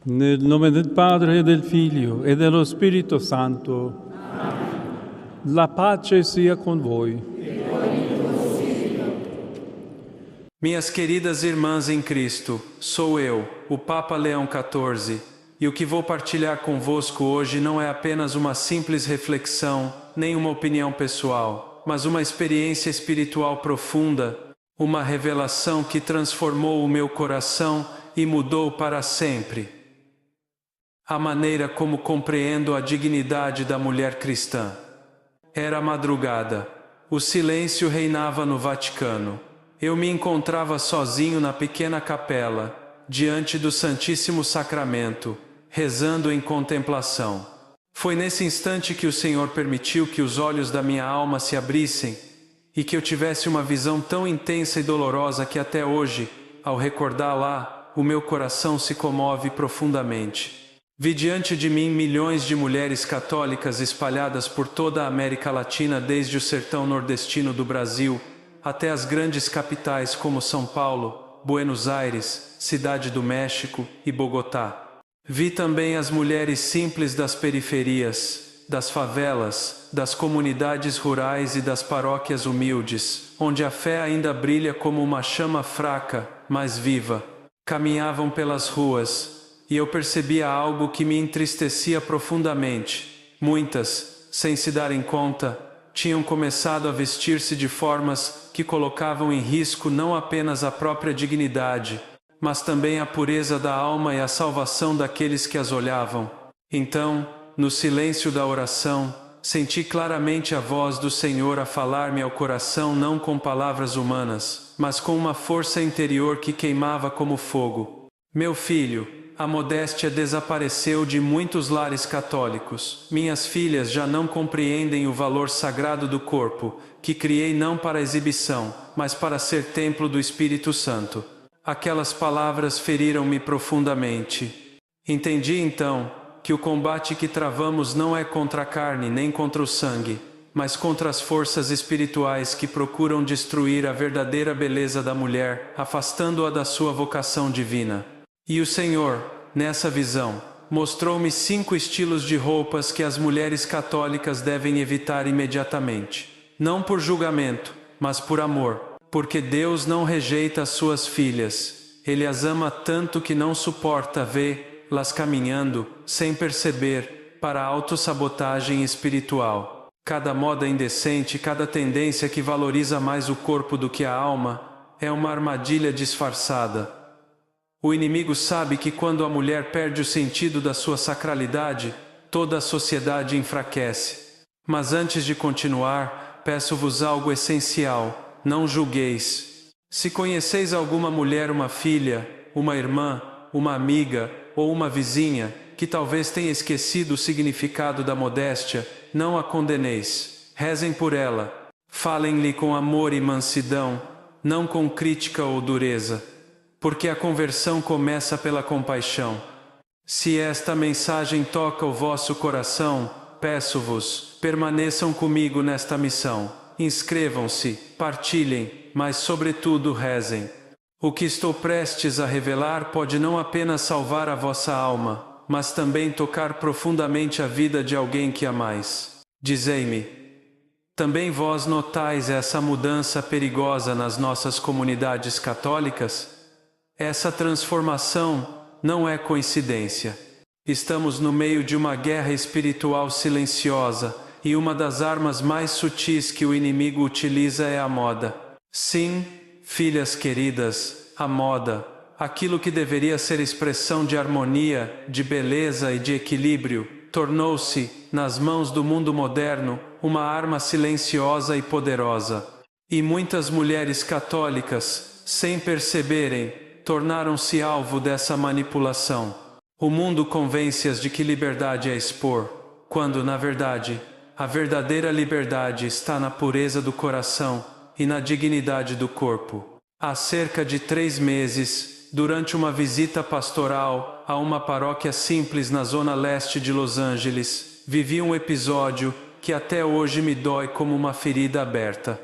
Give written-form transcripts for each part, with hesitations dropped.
Nel nome del Padre, del Figlio e dello Spirito Santo. La pace sia com voi. Minhas queridas irmãs em Cristo, sou eu, o Papa Leão XIV, e o que vou partilhar convosco hoje não é apenas uma simples reflexão, nem uma opinião pessoal, mas uma experiência espiritual profunda, uma revelação que transformou o meu coração e mudou para sempre a maneira como compreendo a dignidade da mulher cristã. Era madrugada. O silêncio reinava no Vaticano. Eu me encontrava sozinho na pequena capela, diante do Santíssimo Sacramento, rezando em contemplação. Foi nesse instante que o Senhor permitiu que os olhos da minha alma se abrissem e que eu tivesse uma visão tão intensa e dolorosa que até hoje, ao recordá-la, o meu coração se comove profundamente. Vi diante de mim milhões de mulheres católicas espalhadas por toda a América Latina, desde o sertão nordestino do Brasil até as grandes capitais como São Paulo, Buenos Aires, Cidade do México e Bogotá. Vi também as mulheres simples das periferias, das favelas, das comunidades rurais e das paróquias humildes, onde a fé ainda brilha como uma chama fraca, mas viva. Caminhavam pelas ruas, e eu percebia algo que me entristecia profundamente. Muitas, sem se darem conta, tinham começado a vestir-se de formas que colocavam em risco não apenas a própria dignidade, mas também a pureza da alma e a salvação daqueles que as olhavam. Então, no silêncio da oração, senti claramente a voz do Senhor a falar-me ao coração não com palavras humanas, mas com uma força interior que queimava como fogo. Meu filho, a modéstia desapareceu de muitos lares católicos. Minhas filhas já não compreendem o valor sagrado do corpo, que criei não para exibição, mas para ser templo do Espírito Santo. Aquelas palavras feriram-me profundamente. Entendi então que o combate que travamos não é contra a carne nem contra o sangue, mas contra as forças espirituais que procuram destruir a verdadeira beleza da mulher, afastando-a da sua vocação divina. E o Senhor, nessa visão, mostrou-me 5 estilos de roupas que as mulheres católicas devem evitar imediatamente. Não por julgamento, mas por amor, porque Deus não rejeita as suas filhas. Ele as ama tanto que não suporta vê-las caminhando, sem perceber, para a autossabotagem espiritual. Cada moda indecente, cada tendência que valoriza mais o corpo do que a alma, é uma armadilha disfarçada. O inimigo sabe que quando a mulher perde o sentido da sua sacralidade, toda a sociedade enfraquece. Mas antes de continuar, peço-vos algo essencial: não julgueis. Se conheceis alguma mulher, uma filha, uma irmã, uma amiga ou uma vizinha, que talvez tenha esquecido o significado da modéstia, não a condeneis. Rezem por ela. Falem-lhe com amor e mansidão, não com crítica ou dureza. Porque a conversão começa pela compaixão. Se esta mensagem toca o vosso coração, peço-vos, permaneçam comigo nesta missão. Inscrevam-se, partilhem, mas sobretudo rezem. O que estou prestes a revelar pode não apenas salvar a vossa alma, mas também tocar profundamente a vida de alguém que amais. Dizei-me, também vós notais essa mudança perigosa nas nossas comunidades católicas? Essa transformação não é coincidência. Estamos no meio de uma guerra espiritual silenciosa, e uma das armas mais sutis que o inimigo utiliza é a moda. Sim, filhas queridas, a moda, aquilo que deveria ser expressão de harmonia, de beleza e de equilíbrio, tornou-se, nas mãos do mundo moderno, uma arma silenciosa e poderosa. E muitas mulheres católicas, sem perceberem, tornaram-se alvo dessa manipulação. O mundo convence-as de que liberdade é expor, quando, na verdade, a verdadeira liberdade está na pureza do coração e na dignidade do corpo. Há cerca de 3 meses, durante uma visita pastoral a uma paróquia simples na zona leste de Los Angeles, vivi um episódio que até hoje me dói como uma ferida aberta.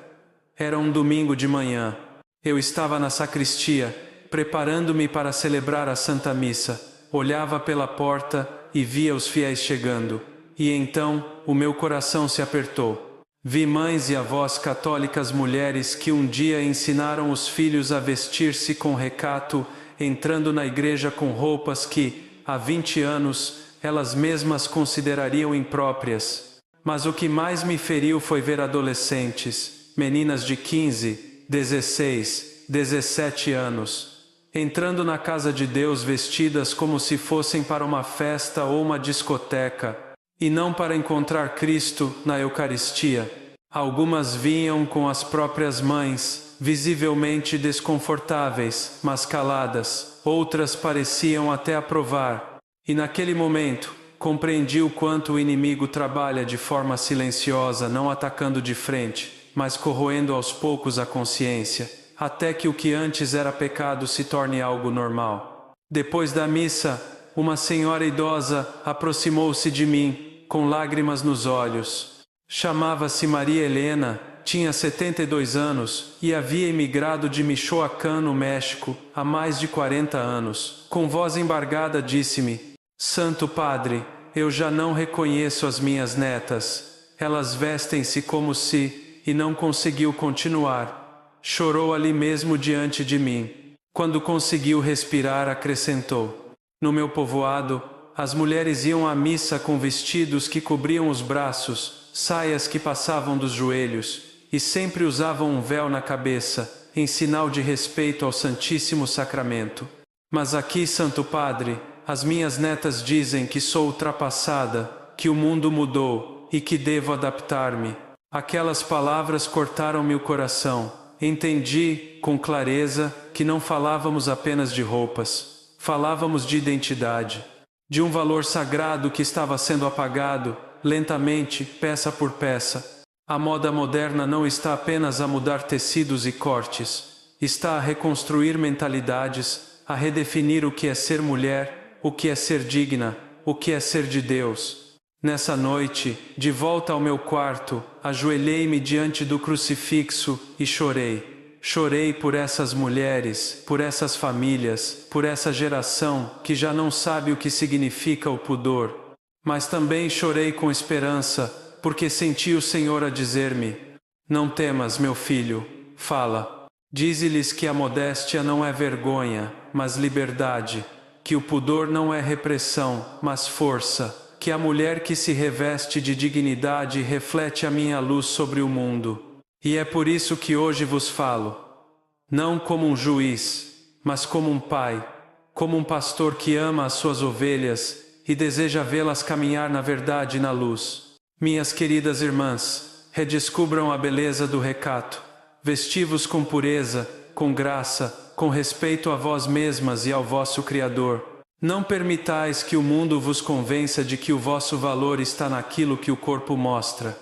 Era um domingo de manhã. Eu estava na sacristia, preparando-me para celebrar a Santa Missa, olhava pela porta e via os fiéis chegando. E então, o meu coração se apertou. Vi mães e avós católicas mulheres que um dia ensinaram os filhos a vestir-se com recato, entrando na igreja com roupas que, há 20 anos, elas mesmas considerariam impróprias. Mas o que mais me feriu foi ver adolescentes, meninas de 15, 16, 17 anos, entrando na casa de Deus vestidas como se fossem para uma festa ou uma discoteca, e não para encontrar Cristo na Eucaristia. Algumas vinham com as próprias mães, visivelmente desconfortáveis, mas caladas. Outras pareciam até aprovar. E naquele momento, compreendi o quanto o inimigo trabalha de forma silenciosa, não atacando de frente, mas corroendo aos poucos a consciência, até que o que antes era pecado se torne algo normal. Depois da missa, uma senhora idosa aproximou-se de mim, com lágrimas nos olhos. Chamava-se Maria Helena, tinha 72 anos e havia emigrado de Michoacán, no México, há mais de 40 anos. Com voz embargada disse-me: Santo Padre, eu já não reconheço as minhas netas. Elas vestem-se como se... E não conseguiu continuar. Chorou ali mesmo diante de mim. Quando conseguiu respirar, acrescentou: No meu povoado, as mulheres iam à missa com vestidos que cobriam os braços, saias que passavam dos joelhos, e sempre usavam um véu na cabeça, em sinal de respeito ao Santíssimo Sacramento. Mas aqui, Santo Padre, as minhas netas dizem que sou ultrapassada, que o mundo mudou e que devo adaptar-me. Aquelas palavras cortaram-me o coração. Entendi, com clareza, que não falávamos apenas de roupas. Falávamos de identidade, de um valor sagrado que estava sendo apagado, lentamente, peça por peça. A moda moderna não está apenas a mudar tecidos e cortes. Está a reconstruir mentalidades, a redefinir o que é ser mulher, o que é ser digna, o que é ser de Deus. Nessa noite, de volta ao meu quarto, ajoelhei-me diante do crucifixo e chorei. Chorei por essas mulheres, por essas famílias, por essa geração que já não sabe o que significa o pudor. Mas também chorei com esperança, porque senti o Senhor a dizer-me: Não temas, meu filho, fala. Dize-lhes que a modéstia não é vergonha, mas liberdade, que o pudor não é repressão, mas força, que a mulher que se reveste de dignidade reflete a minha luz sobre o mundo. E é por isso que hoje vos falo, não como um juiz, mas como um pai, como um pastor que ama as suas ovelhas e deseja vê-las caminhar na verdade e na luz. Minhas queridas irmãs, redescubram a beleza do recato. Vesti-vos com pureza, com graça, com respeito a vós mesmas e ao vosso Criador. Não permitais que o mundo vos convença de que o vosso valor está naquilo que o corpo mostra.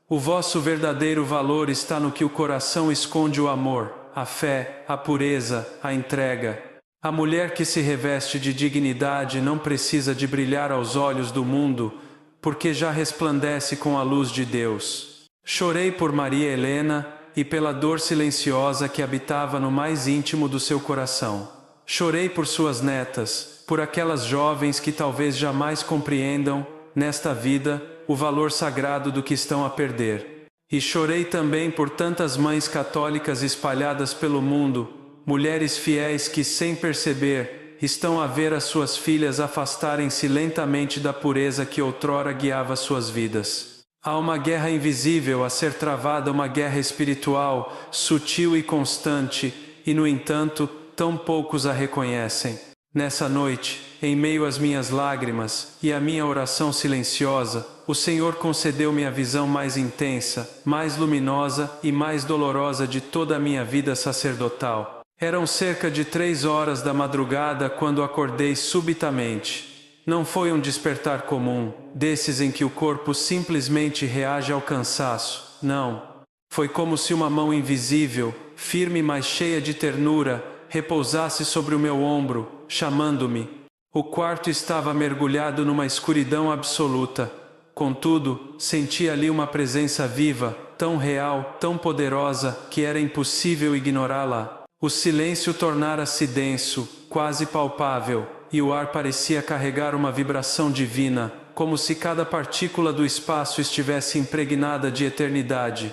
O vosso verdadeiro valor está no que o coração esconde: o amor, a fé, a pureza, a entrega. A mulher que se reveste de dignidade não precisa de brilhar aos olhos do mundo, porque já resplandece com a luz de Deus. Chorei por Maria Helena e pela dor silenciosa que habitava no mais íntimo do seu coração. Chorei por suas netas, por aquelas jovens que talvez jamais compreendam, nesta vida, o valor sagrado do que estão a perder. E chorei também por tantas mães católicas espalhadas pelo mundo, mulheres fiéis que, sem perceber, estão a ver as suas filhas afastarem-se lentamente da pureza que outrora guiava suas vidas. Há uma guerra invisível a ser travada, uma guerra espiritual, sutil e constante, e no entanto, tão poucos a reconhecem. Nessa noite, em meio às minhas lágrimas e à minha oração silenciosa, o Senhor concedeu-me a visão mais intensa, mais luminosa e mais dolorosa de toda a minha vida sacerdotal. Eram cerca de 3 horas da madrugada quando acordei subitamente. Não foi um despertar comum, desses em que o corpo simplesmente reage ao cansaço. Não. Foi como se uma mão invisível, firme mas cheia de ternura, repousasse sobre o meu ombro, chamando-me. O quarto estava mergulhado numa escuridão absoluta. Contudo, senti ali uma presença viva, tão real, tão poderosa, que era impossível ignorá-la. O silêncio tornara-se denso, quase palpável, e o ar parecia carregar uma vibração divina, como se cada partícula do espaço estivesse impregnada de eternidade.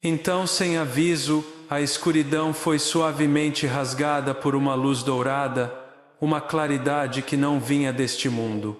Então, sem aviso, a escuridão foi suavemente rasgada por uma luz dourada, uma claridade que não vinha deste mundo.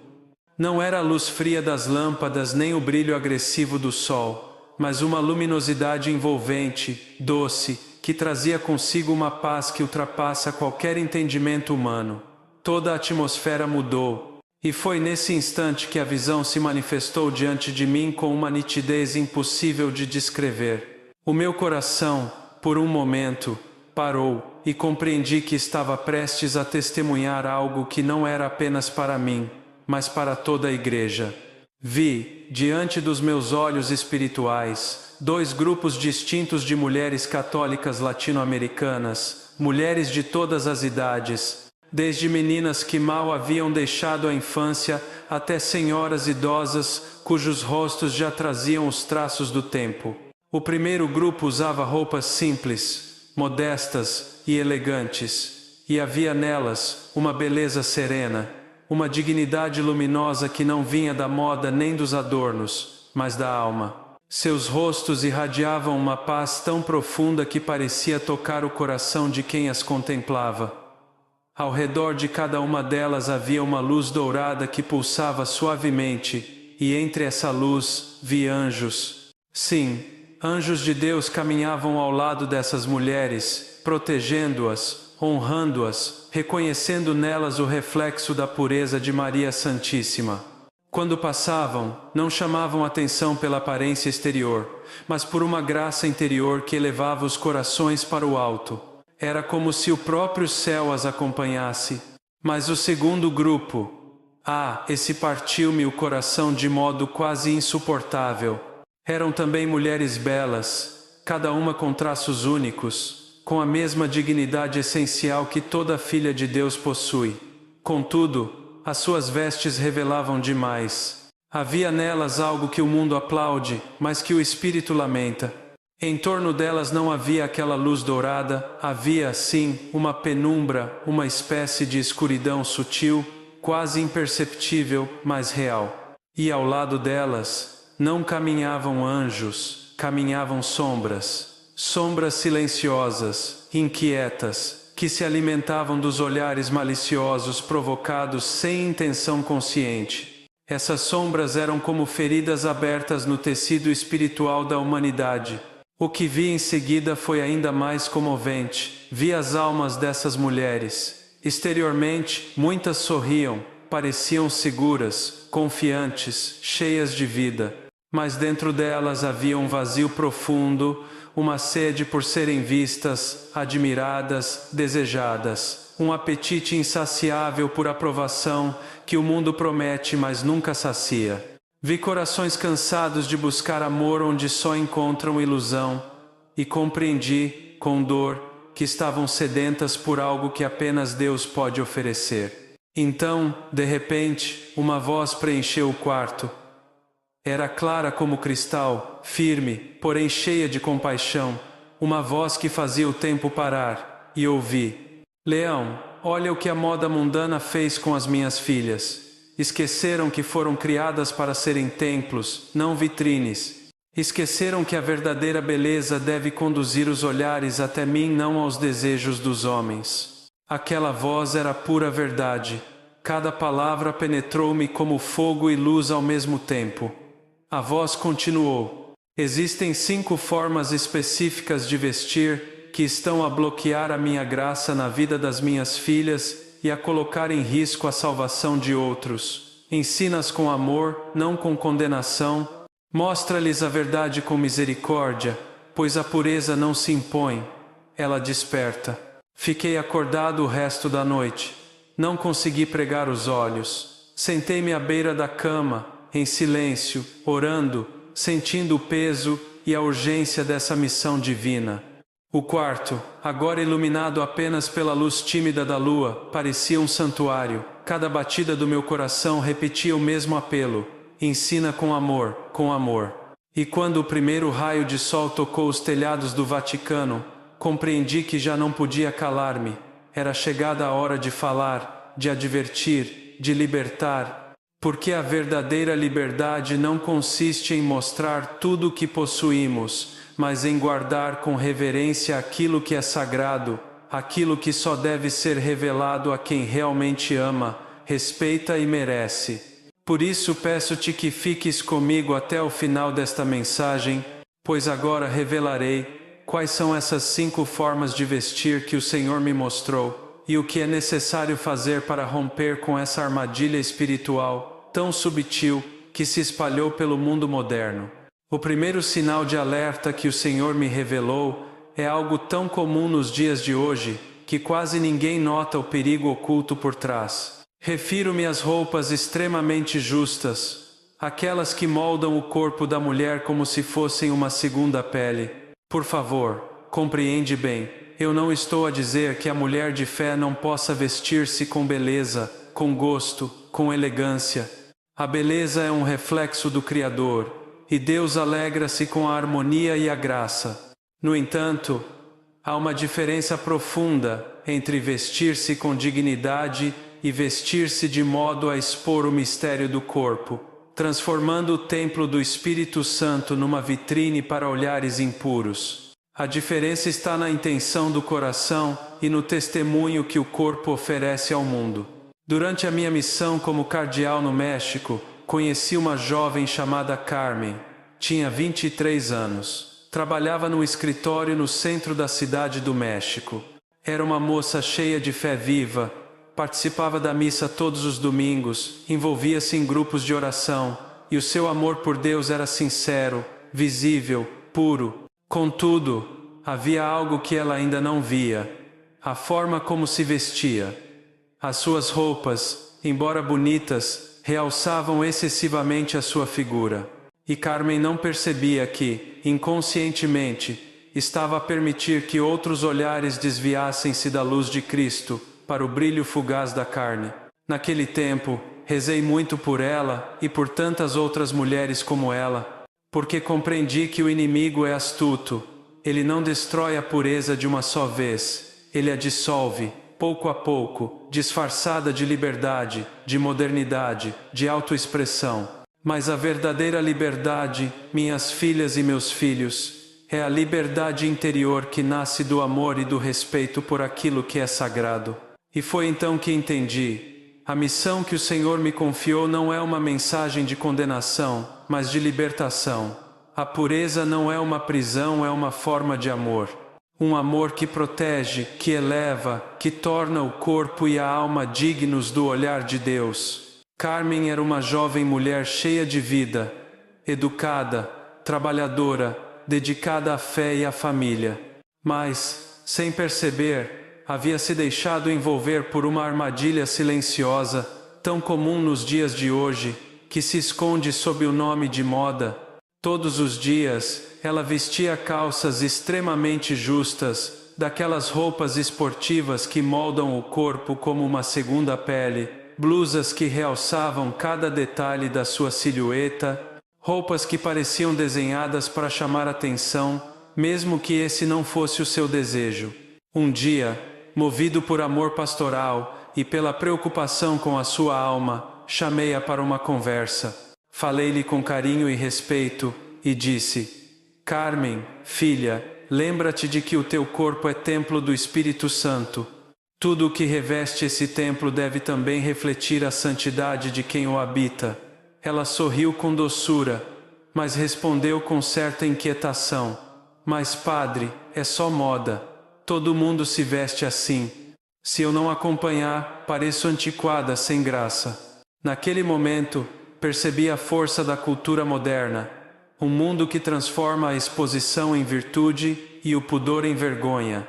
Não era a luz fria das lâmpadas nem o brilho agressivo do sol, mas uma luminosidade envolvente, doce, que trazia consigo uma paz que ultrapassa qualquer entendimento humano. Toda a atmosfera mudou, e foi nesse instante que a visão se manifestou diante de mim com uma nitidez impossível de descrever. O meu coração, por um momento, parou, e compreendi que estava prestes a testemunhar algo que não era apenas para mim, mas para toda a Igreja. Vi, diante dos meus olhos espirituais, dois grupos distintos de mulheres católicas latino-americanas, mulheres de todas as idades, desde meninas que mal haviam deixado a infância, até senhoras idosas, cujos rostos já traziam os traços do tempo. O primeiro grupo usava roupas simples, modestas e elegantes, e havia nelas uma beleza serena, uma dignidade luminosa que não vinha da moda nem dos adornos, mas da alma. Seus rostos irradiavam uma paz tão profunda que parecia tocar o coração de quem as contemplava. Ao redor de cada uma delas havia uma luz dourada que pulsava suavemente, e entre essa luz vi anjos. Sim, anjos de Deus caminhavam ao lado dessas mulheres, protegendo-as, honrando-as, reconhecendo nelas o reflexo da pureza de Maria Santíssima. Quando passavam, não chamavam atenção pela aparência exterior, mas por uma graça interior que elevava os corações para o alto. Era como se o próprio céu as acompanhasse. Mas o segundo grupo, esse partiu-me o coração de modo quase insuportável. Eram também mulheres belas, cada uma com traços únicos, com a mesma dignidade essencial que toda filha de Deus possui. Contudo, as suas vestes revelavam demais. Havia nelas algo que o mundo aplaude, mas que o espírito lamenta. Em torno delas não havia aquela luz dourada, havia, sim, uma penumbra, uma espécie de escuridão sutil, quase imperceptível, mas real. E ao lado delas, não caminhavam anjos, caminhavam sombras. Sombras silenciosas, inquietas, que se alimentavam dos olhares maliciosos provocados sem intenção consciente. Essas sombras eram como feridas abertas no tecido espiritual da humanidade. O que vi em seguida foi ainda mais comovente. Vi as almas dessas mulheres. Exteriormente, muitas sorriam, pareciam seguras, confiantes, cheias de vida. Mas dentro delas havia um vazio profundo, uma sede por serem vistas, admiradas, desejadas, um apetite insaciável por aprovação que o mundo promete, mas nunca sacia. Vi corações cansados de buscar amor onde só encontram ilusão, e compreendi, com dor, que estavam sedentas por algo que apenas Deus pode oferecer. Então, de repente, uma voz preencheu o quarto. Era clara como cristal, firme, porém cheia de compaixão, uma voz que fazia o tempo parar, e ouvi: Leão, olha o que a moda mundana fez com as minhas filhas. Esqueceram que foram criadas para serem templos, não vitrines. Esqueceram que a verdadeira beleza deve conduzir os olhares até mim, não aos desejos dos homens. Aquela voz era pura verdade. Cada palavra penetrou-me como fogo e luz ao mesmo tempo. A voz continuou: existem 5 formas específicas de vestir que estão a bloquear a minha graça na vida das minhas filhas e a colocar em risco a salvação de outros. Ensina-as com amor, não com condenação. Mostra-lhes a verdade com misericórdia, pois a pureza não se impõe, ela desperta. Fiquei acordado o resto da noite. Não consegui pregar os olhos. Sentei-me à beira da cama, em silêncio, orando, sentindo o peso e a urgência dessa missão divina. O quarto, agora iluminado apenas pela luz tímida da lua, parecia um santuário. Cada batida do meu coração repetia o mesmo apelo: ensina com amor, com amor. E quando o primeiro raio de sol tocou os telhados do Vaticano, compreendi que já não podia calar-me. Era chegada a hora de falar, de advertir, de libertar, porque a verdadeira liberdade não consiste em mostrar tudo o que possuímos, mas em guardar com reverência aquilo que é sagrado, aquilo que só deve ser revelado a quem realmente ama, respeita e merece. Por isso peço-te que fiques comigo até o final desta mensagem, pois agora revelarei quais são essas 5 formas de vestir que o Senhor me mostrou, e o que é necessário fazer para romper com essa armadilha espiritual tão subtil que se espalhou pelo mundo moderno. O primeiro sinal de alerta que o Senhor me revelou é algo tão comum nos dias de hoje, que quase ninguém nota o perigo oculto por trás. Refiro-me às roupas extremamente justas, aquelas que moldam o corpo da mulher como se fossem uma segunda pele. Por favor, compreende bem, eu não estou a dizer que a mulher de fé não possa vestir-se com beleza, com gosto, com elegância. A beleza é um reflexo do Criador, e Deus alegra-se com a harmonia e a graça. No entanto, há uma diferença profunda entre vestir-se com dignidade e vestir-se de modo a expor o mistério do corpo, transformando o templo do Espírito Santo numa vitrine para olhares impuros. A diferença está na intenção do coração e no testemunho que o corpo oferece ao mundo. Durante a minha missão como cardeal no México, conheci uma jovem chamada Carmen. Tinha 23 anos. Trabalhava num escritório no centro da cidade do México. Era uma moça cheia de fé viva, participava da missa todos os domingos, envolvia-se em grupos de oração, e o seu amor por Deus era sincero, visível, puro. Contudo, havia algo que ela ainda não via: a forma como se vestia. As suas roupas, embora bonitas, realçavam excessivamente a sua figura. E Carmen não percebia que, inconscientemente, estava a permitir que outros olhares desviassem-se da luz de Cristo para o brilho fugaz da carne. Naquele tempo, rezei muito por ela e por tantas outras mulheres como ela, porque compreendi que o inimigo é astuto. Ele não destrói a pureza de uma só vez, ele a dissolve, pouco a pouco, disfarçada de liberdade, de modernidade, de autoexpressão. Mas a verdadeira liberdade, minhas filhas e meus filhos, é a liberdade interior que nasce do amor e do respeito por aquilo que é sagrado. E foi então que entendi: a missão que o Senhor me confiou não é uma mensagem de condenação, mas de libertação. A pureza não é uma prisão, é uma forma de amor. Um amor que protege, que eleva, que torna o corpo e a alma dignos do olhar de Deus. Carmen era uma jovem mulher cheia de vida, educada, trabalhadora, dedicada à fé e à família. Mas, sem perceber, havia se deixado envolver por uma armadilha silenciosa, tão comum nos dias de hoje, que se esconde sob o nome de moda. Todos os dias, ela vestia calças extremamente justas, daquelas roupas esportivas que moldam o corpo como uma segunda pele, blusas que realçavam cada detalhe da sua silhueta, roupas que pareciam desenhadas para chamar atenção, mesmo que esse não fosse o seu desejo. Um dia, movido por amor pastoral e pela preocupação com a sua alma, chamei-a para uma conversa. Falei-lhe com carinho e respeito e disse: Carmen, filha, lembra-te de que o teu corpo é templo do Espírito Santo. Tudo o que reveste esse templo deve também refletir a santidade de quem o habita. Ela sorriu com doçura, mas respondeu com certa inquietação: Mas, padre, é só moda. Todo mundo se veste assim. Se eu não acompanhar, pareço antiquada, sem graça. Naquele momento, percebi a força da cultura moderna. Um mundo que transforma a exposição em virtude e o pudor em vergonha.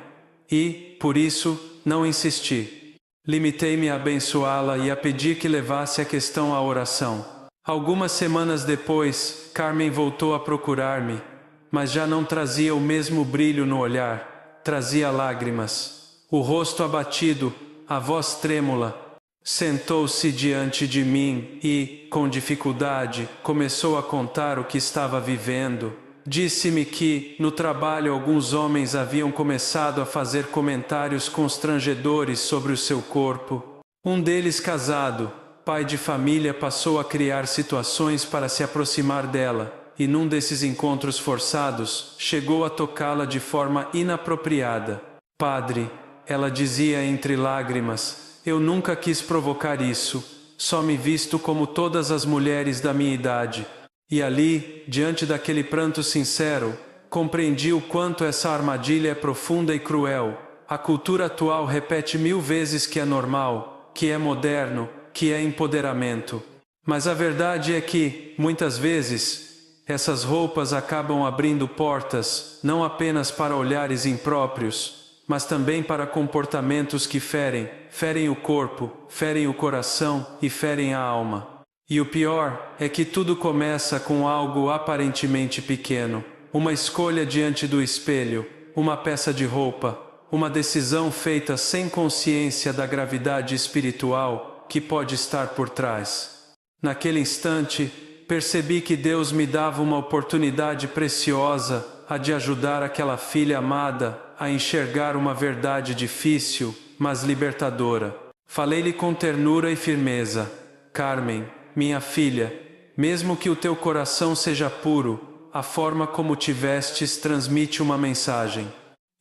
E, por isso, não insisti. Limitei-me a abençoá-la e a pedir que levasse a questão à oração. Algumas semanas depois, Carmen voltou a procurar-me, mas já não trazia o mesmo brilho no olhar, trazia lágrimas. O rosto abatido, a voz trêmula. Sentou-se diante de mim e, com dificuldade, começou a contar o que estava vivendo. Disse-me que, no trabalho, alguns homens haviam começado a fazer comentários constrangedores sobre o seu corpo. Um deles, casado, pai de família, passou a criar situações para se aproximar dela, e num desses encontros forçados, chegou a tocá-la de forma inapropriada. Padre, ela dizia entre lágrimas, eu nunca quis provocar isso, só me visto como todas as mulheres da minha idade. E ali, diante daquele pranto sincero, compreendi o quanto essa armadilha é profunda e cruel. A cultura atual repete 1000 vezes que é normal, que é moderno, que é empoderamento. Mas a verdade é que, muitas vezes, essas roupas acabam abrindo portas, não apenas para olhares impróprios, mas também para comportamentos que ferem o corpo, ferem o coração e ferem a alma. E o pior é que tudo começa com algo aparentemente pequeno, uma escolha diante do espelho, uma peça de roupa, uma decisão feita sem consciência da gravidade espiritual que pode estar por trás. Naquele instante, percebi que Deus me dava uma oportunidade preciosa, a de ajudar aquela filha amada a enxergar uma verdade difícil, mas libertadora. Falei-lhe com ternura e firmeza: Carmen, minha filha, mesmo que o teu coração seja puro, a forma como te vestes transmite uma mensagem.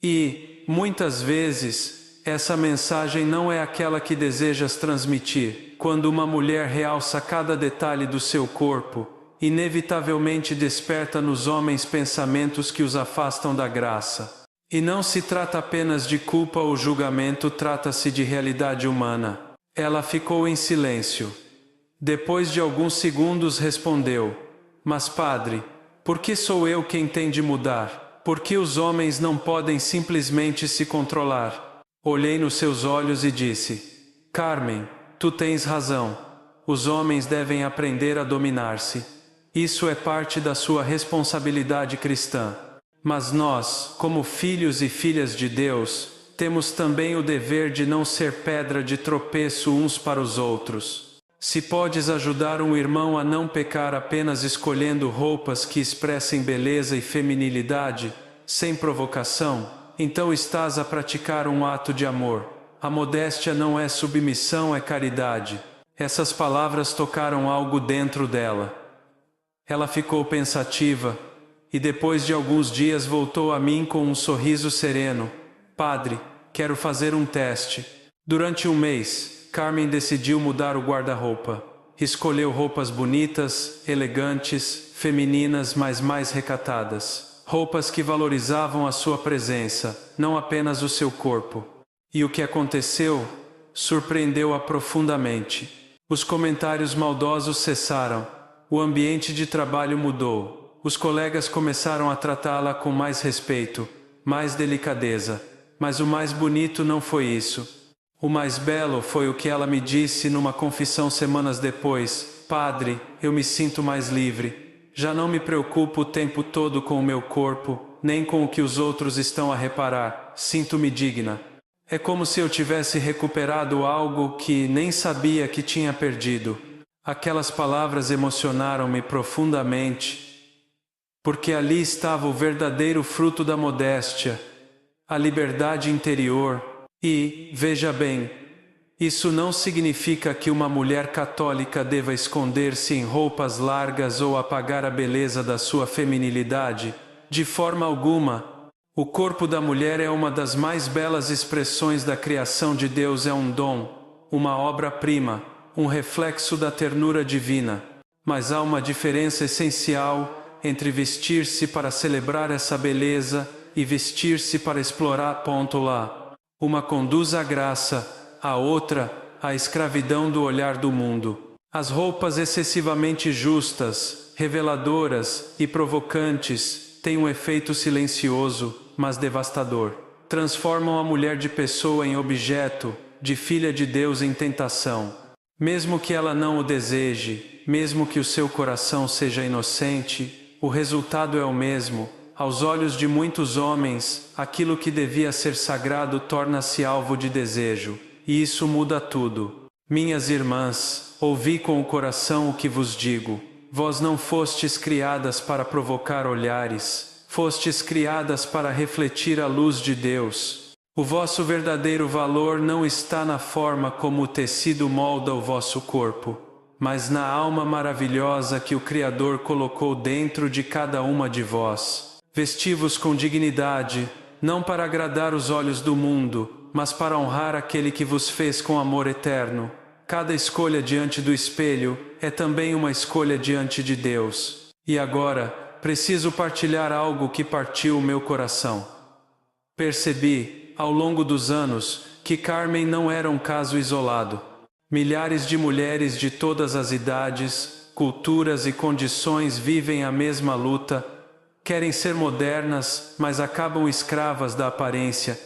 E, muitas vezes, essa mensagem não é aquela que desejas transmitir. Quando uma mulher realça cada detalhe do seu corpo, inevitavelmente desperta nos homens pensamentos que os afastam da graça. E não se trata apenas de culpa ou julgamento, trata-se de realidade humana. Ela ficou em silêncio. Depois de alguns segundos respondeu: Mas padre, por que sou eu quem tem de mudar? Por que os homens não podem simplesmente se controlar? Olhei nos seus olhos e disse: Carmen, tu tens razão. Os homens devem aprender a dominar-se. Isso é parte da sua responsabilidade cristã. Mas nós, como filhos e filhas de Deus, temos também o dever de não ser pedra de tropeço uns para os outros. Se podes ajudar um irmão a não pecar apenas escolhendo roupas que expressem beleza e feminilidade, sem provocação, então estás a praticar um ato de amor. A modéstia não é submissão, é caridade. Essas palavras tocaram algo dentro dela. Ela ficou pensativa, e depois de alguns dias voltou a mim com um sorriso sereno: Padre, quero fazer um teste. Durante um mês, Carmen decidiu mudar o guarda-roupa. Escolheu roupas bonitas, elegantes, femininas, mas mais recatadas. Roupas que valorizavam a sua presença, não apenas o seu corpo. E o que aconteceu surpreendeu-a profundamente. Os comentários maldosos cessaram. O ambiente de trabalho mudou. Os colegas começaram a tratá-la com mais respeito, mais delicadeza. Mas o mais bonito não foi isso. O mais belo foi o que ela me disse numa confissão semanas depois: Padre, eu me sinto mais livre. Já não me preocupo o tempo todo com o meu corpo, nem com o que os outros estão a reparar. Sinto-me digna. É como se eu tivesse recuperado algo que nem sabia que tinha perdido. Aquelas palavras emocionaram-me profundamente, porque ali estava o verdadeiro fruto da modéstia, a liberdade interior. E, veja bem, isso não significa que uma mulher católica deva esconder-se em roupas largas ou apagar a beleza da sua feminilidade. De forma alguma. O corpo da mulher é uma das mais belas expressões da criação de Deus, é um dom, uma obra-prima, um reflexo da ternura divina. Mas há uma diferença essencial entre vestir-se para celebrar essa beleza e vestir-se para explorar. Lá. Uma conduz à graça, a outra, à escravidão do olhar do mundo. As roupas excessivamente justas, reveladoras e provocantes têm um efeito silencioso, mas devastador. Transformam a mulher de pessoa em objeto, de filha de Deus em tentação. Mesmo que ela não o deseje, mesmo que o seu coração seja inocente, o resultado é o mesmo. Aos olhos de muitos homens, aquilo que devia ser sagrado torna-se alvo de desejo, e isso muda tudo. Minhas irmãs, ouvi com o coração o que vos digo. Vós não fostes criadas para provocar olhares, fostes criadas para refletir a luz de Deus. O vosso verdadeiro valor não está na forma como o tecido molda o vosso corpo, mas na alma maravilhosa que o Criador colocou dentro de cada uma de vós. Vesti-vos com dignidade, não para agradar os olhos do mundo, mas para honrar aquele que vos fez com amor eterno. Cada escolha diante do espelho é também uma escolha diante de Deus. E agora, preciso partilhar algo que partiu o meu coração. Percebi, ao longo dos anos, que Carmen não era um caso isolado. Milhares de mulheres de todas as idades, culturas e condições vivem a mesma luta. Querem ser modernas, mas acabam escravas da aparência.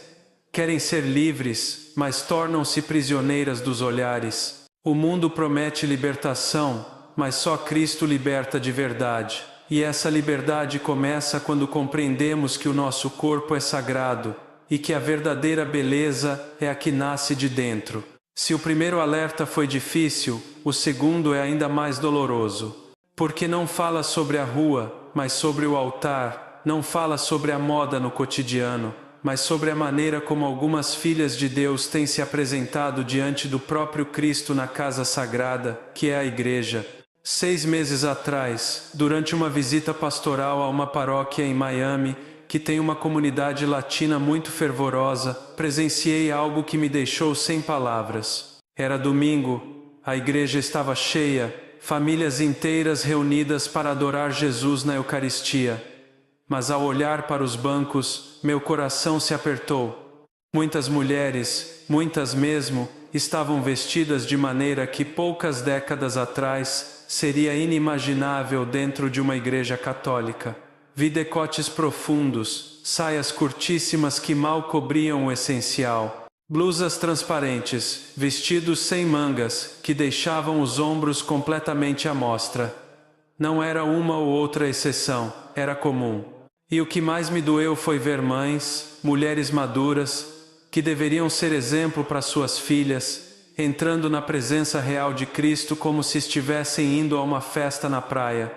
Querem ser livres, mas tornam-se prisioneiras dos olhares. O mundo promete libertação, mas só Cristo liberta de verdade. E essa liberdade começa quando compreendemos que o nosso corpo é sagrado e que a verdadeira beleza é a que nasce de dentro. Se o primeiro alerta foi difícil, o segundo é ainda mais doloroso. Porque não fala sobre a rua, mas sobre o altar, não fala sobre a moda no cotidiano, mas sobre a maneira como algumas filhas de Deus têm se apresentado diante do próprio Cristo na casa sagrada, que é a igreja. 6 meses atrás, durante uma visita pastoral a uma paróquia em Miami, que tem uma comunidade latina muito fervorosa, presenciei algo que me deixou sem palavras. Era domingo, a igreja estava cheia, famílias inteiras reunidas para adorar Jesus na Eucaristia. Mas ao olhar para os bancos, meu coração se apertou. Muitas mulheres, muitas mesmo, estavam vestidas de maneira que poucas décadas atrás seria inimaginável dentro de uma igreja católica. Vi decotes profundos, saias curtíssimas que mal cobriam o essencial, blusas transparentes, vestidos sem mangas, que deixavam os ombros completamente à mostra. Não era uma ou outra exceção, era comum. E o que mais me doeu foi ver mães, mulheres maduras, que deveriam ser exemplo para suas filhas, entrando na presença real de Cristo como se estivessem indo a uma festa na praia.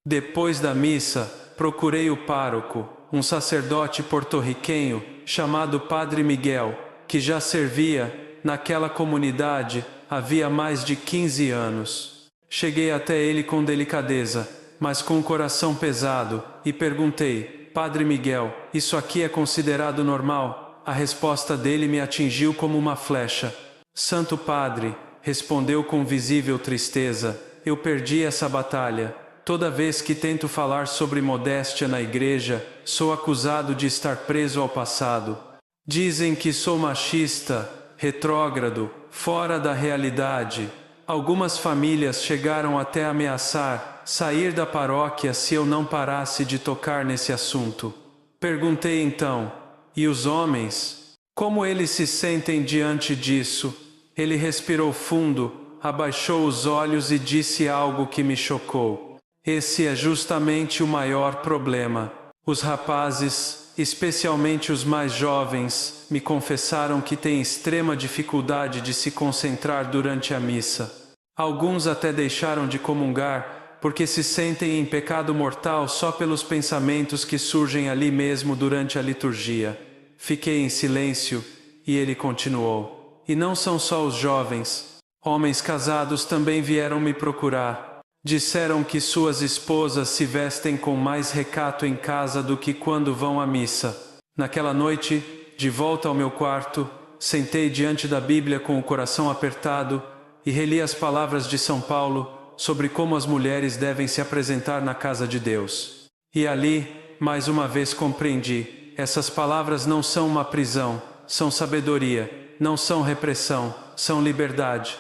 Depois da missa, procurei o pároco, um sacerdote porto-riquenho chamado Padre Miguel, que já servia naquela comunidade havia mais de 15 anos. Cheguei até ele com delicadeza, mas com o coração pesado, e perguntei: Padre Miguel, isso aqui é considerado normal? A resposta dele me atingiu como uma flecha. Santo Padre, respondeu com visível tristeza, eu perdi essa batalha. Toda vez que tento falar sobre modéstia na igreja, sou acusado de estar preso ao passado. Dizem que sou machista, retrógrado, fora da realidade. Algumas famílias chegaram até a ameaçar sair da paróquia se eu não parasse de tocar nesse assunto. Perguntei então: e os homens? Como eles se sentem diante disso? Ele respirou fundo, abaixou os olhos e disse algo que me chocou. Esse é justamente o maior problema. Os rapazes, especialmente os mais jovens, me confessaram que têm extrema dificuldade de se concentrar durante a missa. Alguns até deixaram de comungar, porque se sentem em pecado mortal só pelos pensamentos que surgem ali mesmo durante a liturgia. Fiquei em silêncio, e ele continuou. E não são só os jovens. Homens casados também vieram me procurar. Disseram que suas esposas se vestem com mais recato em casa do que quando vão à missa. Naquela noite, de volta ao meu quarto, sentei diante da Bíblia com o coração apertado e reli as palavras de São Paulo sobre como as mulheres devem se apresentar na casa de Deus. E ali, mais uma vez compreendi, essas palavras não são uma prisão, são sabedoria, não são repressão, são liberdade.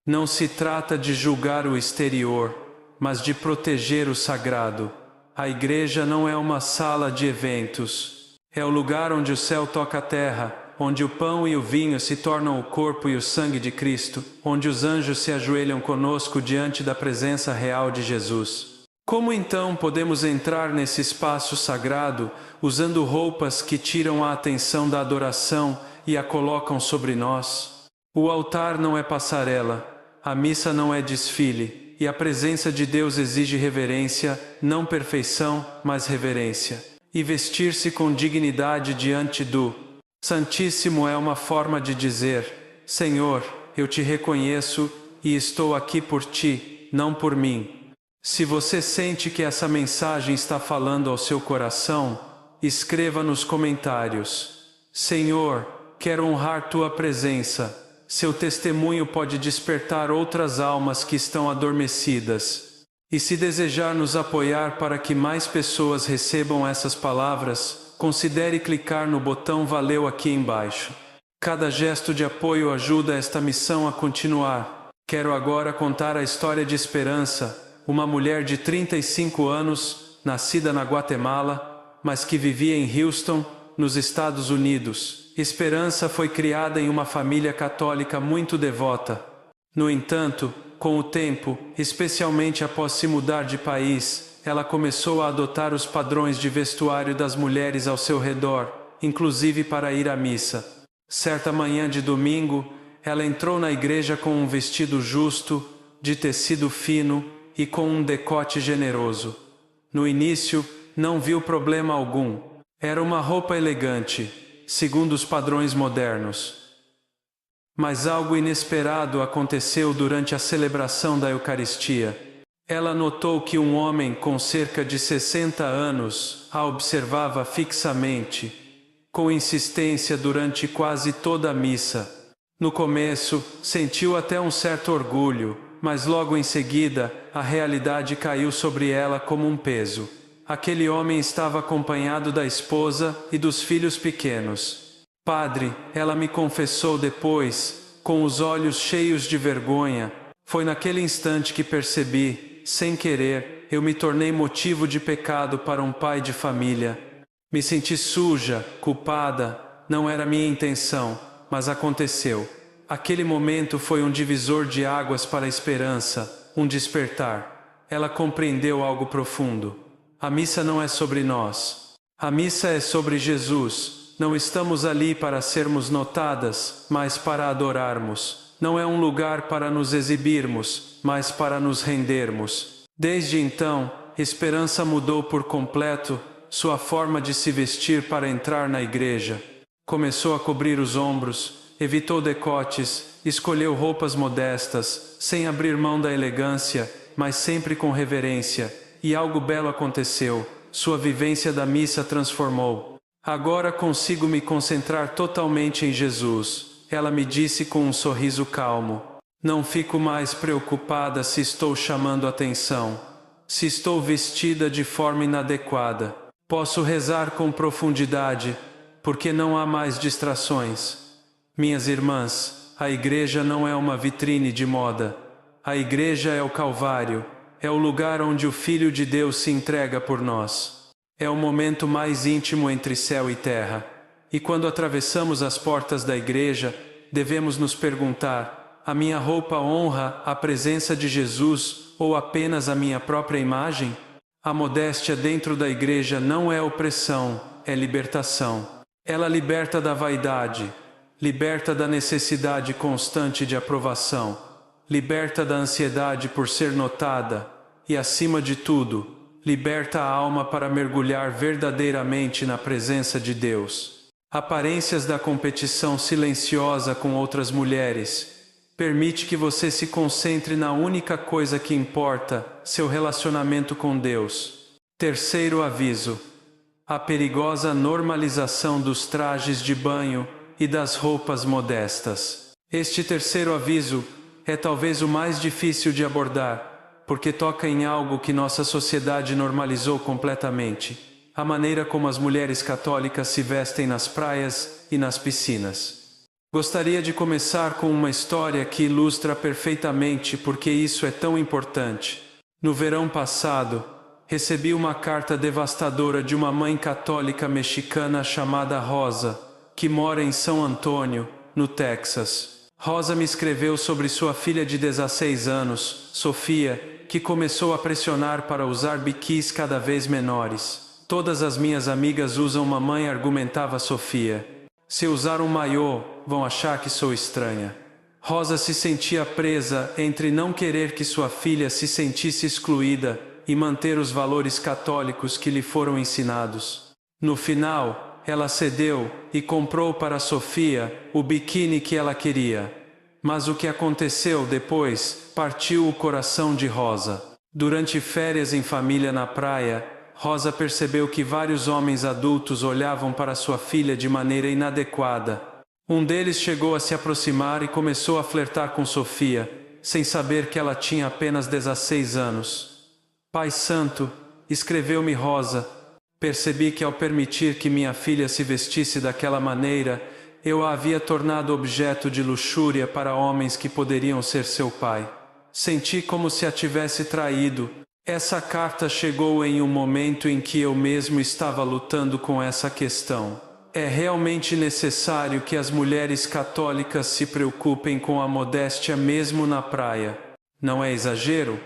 Não se trata de julgar o exterior, mas de proteger o sagrado. A igreja não é uma sala de eventos. É o lugar onde o céu toca a terra, onde o pão e o vinho se tornam o corpo e o sangue de Cristo, onde os anjos se ajoelham conosco diante da presença real de Jesus. Como então podemos entrar nesse espaço sagrado, usando roupas que tiram a atenção da adoração e a colocam sobre nós? O altar não é passarela, a missa não é desfile. E a presença de Deus exige reverência, não perfeição, mas reverência. E vestir-se com dignidade diante do Santíssimo é uma forma de dizer: Senhor, eu te reconheço e estou aqui por ti, não por mim. Se você sente que essa mensagem está falando ao seu coração, escreva nos comentários: Senhor, quero honrar tua presença. Seu testemunho pode despertar outras almas que estão adormecidas. E se desejar nos apoiar para que mais pessoas recebam essas palavras, considere clicar no botão Valeu aqui embaixo. Cada gesto de apoio ajuda esta missão a continuar. Quero agora contar a história de Esperança, uma mulher de 35 anos, nascida na Guatemala, mas que vivia em Houston, nos Estados Unidos. Esperança foi criada em uma família católica muito devota. No entanto, com o tempo, especialmente após se mudar de país, ela começou a adotar os padrões de vestuário das mulheres ao seu redor, inclusive para ir à missa. Certa manhã de domingo, ela entrou na igreja com um vestido justo, de tecido fino e com um decote generoso. No início, não viu problema algum. Era uma roupa elegante, segundo os padrões modernos. Mas algo inesperado aconteceu durante a celebração da Eucaristia. Ela notou que um homem com cerca de 60 anos a observava fixamente, com insistência durante quase toda a missa. No começo, sentiu até um certo orgulho, mas logo em seguida, a realidade caiu sobre ela como um peso. Aquele homem estava acompanhado da esposa e dos filhos pequenos. Padre, ela me confessou depois, com os olhos cheios de vergonha. Foi naquele instante que percebi, sem querer, eu me tornei motivo de pecado para um pai de família. Me senti suja, culpada, não era minha intenção, mas aconteceu. Aquele momento foi um divisor de águas para a Esperança, um despertar. Ela compreendeu algo profundo. A missa não é sobre nós. A missa é sobre Jesus. Não estamos ali para sermos notadas, mas para adorarmos. Não é um lugar para nos exibirmos, mas para nos rendermos. Desde então, Esperança mudou por completo sua forma de se vestir para entrar na igreja. Começou a cobrir os ombros, evitou decotes, escolheu roupas modestas, sem abrir mão da elegância, mas sempre com reverência. E algo belo aconteceu. Sua vivência da missa transformou. Agora consigo me concentrar totalmente em Jesus, ela me disse com um sorriso calmo. Não fico mais preocupada se estou chamando atenção, se estou vestida de forma inadequada. Posso rezar com profundidade, porque não há mais distrações. Minhas irmãs, a igreja não é uma vitrine de moda. A igreja é o Calvário, é o lugar onde o Filho de Deus se entrega por nós. É o momento mais íntimo entre céu e terra. E quando atravessamos as portas da igreja, devemos nos perguntar: a minha roupa honra a presença de Jesus ou apenas a minha própria imagem? A modéstia dentro da igreja não é opressão, é libertação. Ela liberta da vaidade, liberta da necessidade constante de aprovação, liberta da ansiedade por ser notada e, acima de tudo, liberta a alma para mergulhar verdadeiramente na presença de Deus. Aparências da competição silenciosa com outras mulheres. Permite que você se concentre na única coisa que importa, seu relacionamento com Deus. Terceiro aviso: a perigosa normalização dos trajes de banho e das roupas modestas. Este terceiro aviso é talvez o mais difícil de abordar, porque toca em algo que nossa sociedade normalizou completamente: a maneira como as mulheres católicas se vestem nas praias e nas piscinas. Gostaria de começar com uma história que ilustra perfeitamente por que isso é tão importante. No verão passado, recebi uma carta devastadora de uma mãe católica mexicana chamada Rosa, que mora em São Antônio, no Texas. Rosa me escreveu sobre sua filha de 16 anos, Sofia, que começou a pressionar para usar biquínis cada vez menores. Todas as minhas amigas usam, mamãe, argumentava Sofia. Se usar um maiô, vão achar que sou estranha. Rosa se sentia presa entre não querer que sua filha se sentisse excluída e manter os valores católicos que lhe foram ensinados. No final, ela cedeu e comprou para Sofia o biquíni que ela queria. Mas o que aconteceu depois partiu o coração de Rosa. Durante férias em família na praia, Rosa percebeu que vários homens adultos olhavam para sua filha de maneira inadequada. Um deles chegou a se aproximar e começou a flertar com Sofia, sem saber que ela tinha apenas 16 anos. Pai Santo, escreveu-me Rosa, percebi que ao permitir que minha filha se vestisse daquela maneira, eu a havia tornado objeto de luxúria para homens que poderiam ser seu pai. Senti como se a tivesse traído. Essa carta chegou em um momento em que eu mesmo estava lutando com essa questão. É realmente necessário que as mulheres católicas se preocupem com a modéstia mesmo na praia. Não é exagero?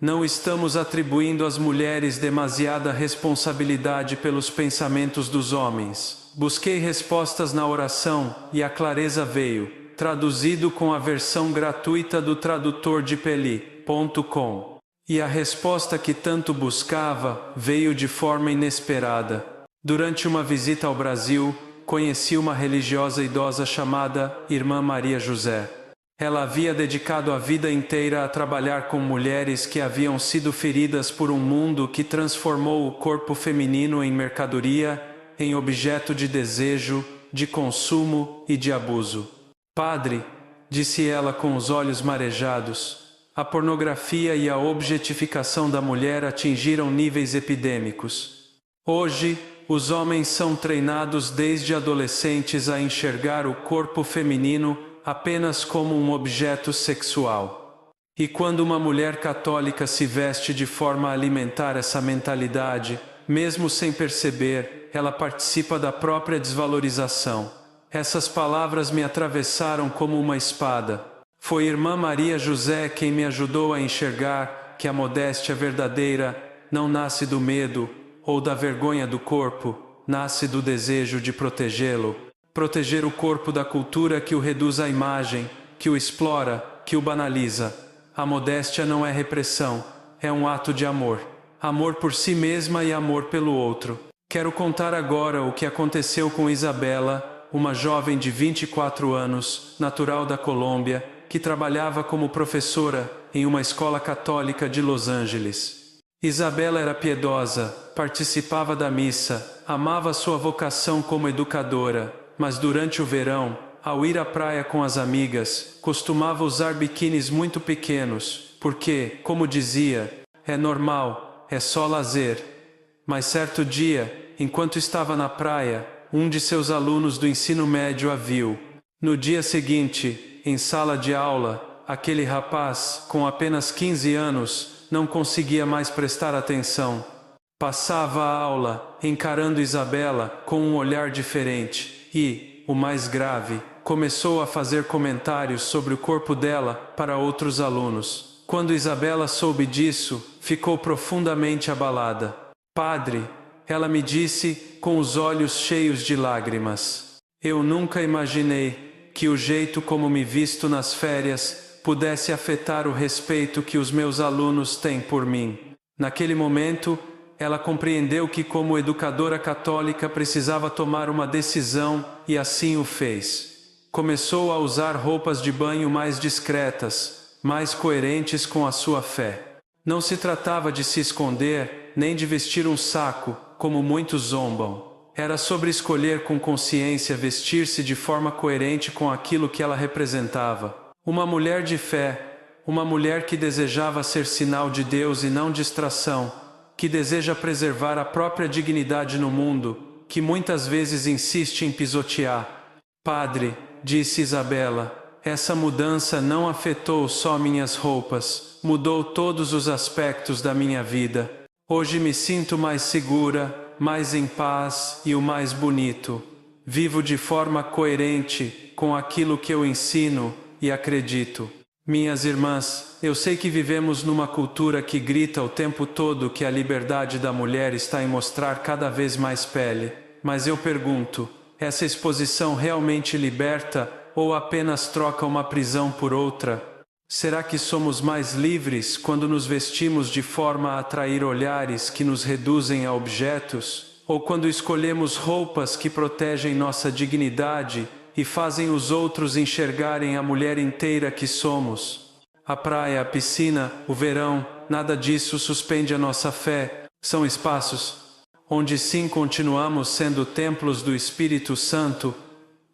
Não estamos atribuindo às mulheres demasiada responsabilidade pelos pensamentos dos homens. Busquei respostas na oração e a clareza veio, traduzido com a versão gratuita do tradutor de Peli.com. E a resposta que tanto buscava veio de forma inesperada. Durante uma visita ao Brasil, conheci uma religiosa idosa chamada Irmã Maria José. Ela havia dedicado a vida inteira a trabalhar com mulheres que haviam sido feridas por um mundo que transformou o corpo feminino em mercadoria, em objeto de desejo, de consumo e de abuso. Padre, disse ela com os olhos marejados, a pornografia e a objetificação da mulher atingiram níveis epidêmicos. Hoje, os homens são treinados desde adolescentes a enxergar o corpo feminino apenas como um objeto sexual. E quando uma mulher católica se veste de forma a alimentar essa mentalidade, mesmo sem perceber, ela participa da própria desvalorização. Essas palavras me atravessaram como uma espada. Foi Irmã Maria José quem me ajudou a enxergar que a modéstia verdadeira não nasce do medo ou da vergonha do corpo, nasce do desejo de protegê-lo. Proteger o corpo da cultura que o reduz à imagem, que o explora, que o banaliza. A modéstia não é repressão, é um ato de amor. Amor por si mesma e amor pelo outro. Quero contar agora o que aconteceu com Isabela, uma jovem de 24 anos, natural da Colômbia, que trabalhava como professora em uma escola católica de Los Angeles. Isabela era piedosa, participava da missa, amava sua vocação como educadora, mas durante o verão, ao ir à praia com as amigas, costumava usar biquínis muito pequenos, porque, como dizia, é normal, é só lazer. Mas certo dia, enquanto estava na praia, um de seus alunos do ensino médio a viu. No dia seguinte, em sala de aula, aquele rapaz, com apenas 15 anos, não conseguia mais prestar atenção. Passava a aula, encarando Isabela com um olhar diferente. E, o mais grave, começou a fazer comentários sobre o corpo dela para outros alunos. Quando Isabela soube disso, ficou profundamente abalada. Padre, ela me disse, com os olhos cheios de lágrimas. Eu nunca imaginei que o jeito como me visto nas férias pudesse afetar o respeito que os meus alunos têm por mim. Naquele momento, ela compreendeu que como educadora católica precisava tomar uma decisão e assim o fez. Começou a usar roupas de banho mais discretas, mais coerentes com a sua fé. Não se tratava de se esconder, nem de vestir um saco, como muitos zombam. Era sobre escolher com consciência vestir-se de forma coerente com aquilo que ela representava. Uma mulher de fé, uma mulher que desejava ser sinal de Deus e não distração, que deseja preservar a própria dignidade no mundo, que muitas vezes insiste em pisotear. Padre, disse Isabela, essa mudança não afetou só minhas roupas, mudou todos os aspectos da minha vida. Hoje me sinto mais segura, mais em paz e o mais bonito. Vivo de forma coerente com aquilo que eu ensino e acredito. Minhas irmãs, eu sei que vivemos numa cultura que grita o tempo todo que a liberdade da mulher está em mostrar cada vez mais pele. Mas eu pergunto, essa exposição realmente liberta ou apenas troca uma prisão por outra? Será que somos mais livres quando nos vestimos de forma a atrair olhares que nos reduzem a objetos? ou quando escolhemos roupas que protegem nossa dignidade e fazem os outros enxergarem a mulher inteira que somos. A praia, a piscina, o verão, nada disso suspende a nossa fé. São espaços onde sim continuamos sendo templos do Espírito Santo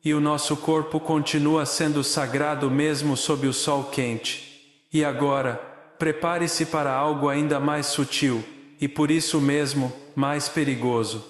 e o nosso corpo continua sendo sagrado mesmo sob o sol quente. E agora, prepare-se para algo ainda mais sutil e por isso mesmo mais perigoso.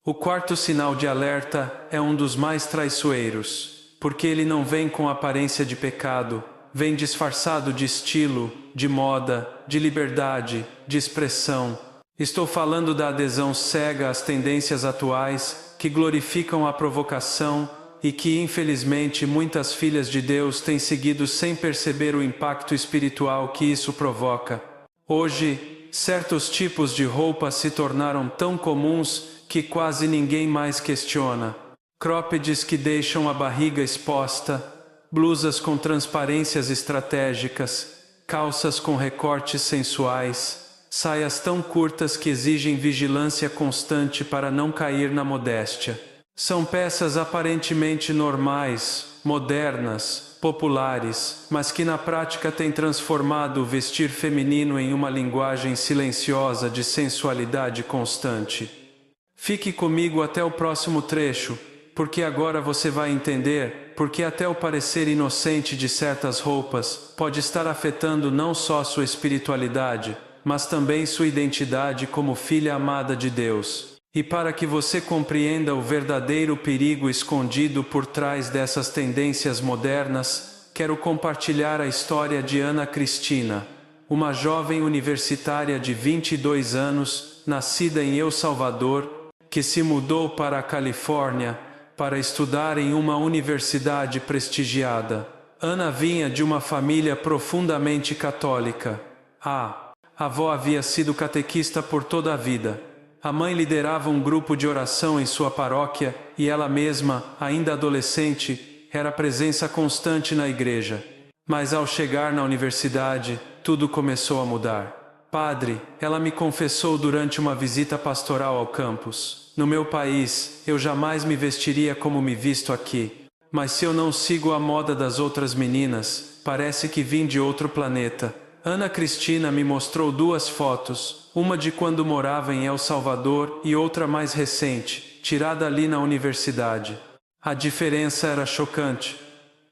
O quarto sinal de alerta é um dos mais traiçoeiros, porque ele não vem com aparência de pecado, vem disfarçado de estilo, de moda, de liberdade, de expressão. Estou falando da adesão cega às tendências atuais, que glorificam a provocação e que, infelizmente, muitas filhas de Deus têm seguido sem perceber o impacto espiritual que isso provoca. Hoje, certos tipos de roupas se tornaram tão comuns que quase ninguém mais questiona. Croppeds que deixam a barriga exposta, blusas com transparências estratégicas, calças com recortes sensuais, saias tão curtas que exigem vigilância constante para não cair na modéstia. São peças aparentemente normais, modernas, populares, mas que na prática têm transformado o vestir feminino em uma linguagem silenciosa de sensualidade constante. Fique comigo até o próximo trecho, porque agora você vai entender porque até o parecer inocente de certas roupas pode estar afetando não só sua espiritualidade, mas também sua identidade como filha amada de Deus. E para que você compreenda o verdadeiro perigo escondido por trás dessas tendências modernas, quero compartilhar a história de Ana Cristina, uma jovem universitária de 22 anos, nascida em El Salvador, que se mudou para a Califórnia para estudar em uma universidade prestigiada. Ana vinha de uma família profundamente católica. A avó havia sido catequista por toda a vida. A mãe liderava um grupo de oração em sua paróquia e ela mesma, ainda adolescente, era presença constante na igreja. Mas ao chegar na universidade, tudo começou a mudar. Padre, ela me confessou durante uma visita pastoral ao campus. No meu país, eu jamais me vestiria como me visto aqui. Mas se eu não sigo a moda das outras meninas, parece que vim de outro planeta. Ana Cristina me mostrou 2 fotos, uma de quando morava em El Salvador e outra mais recente, tirada ali na universidade. A diferença era chocante.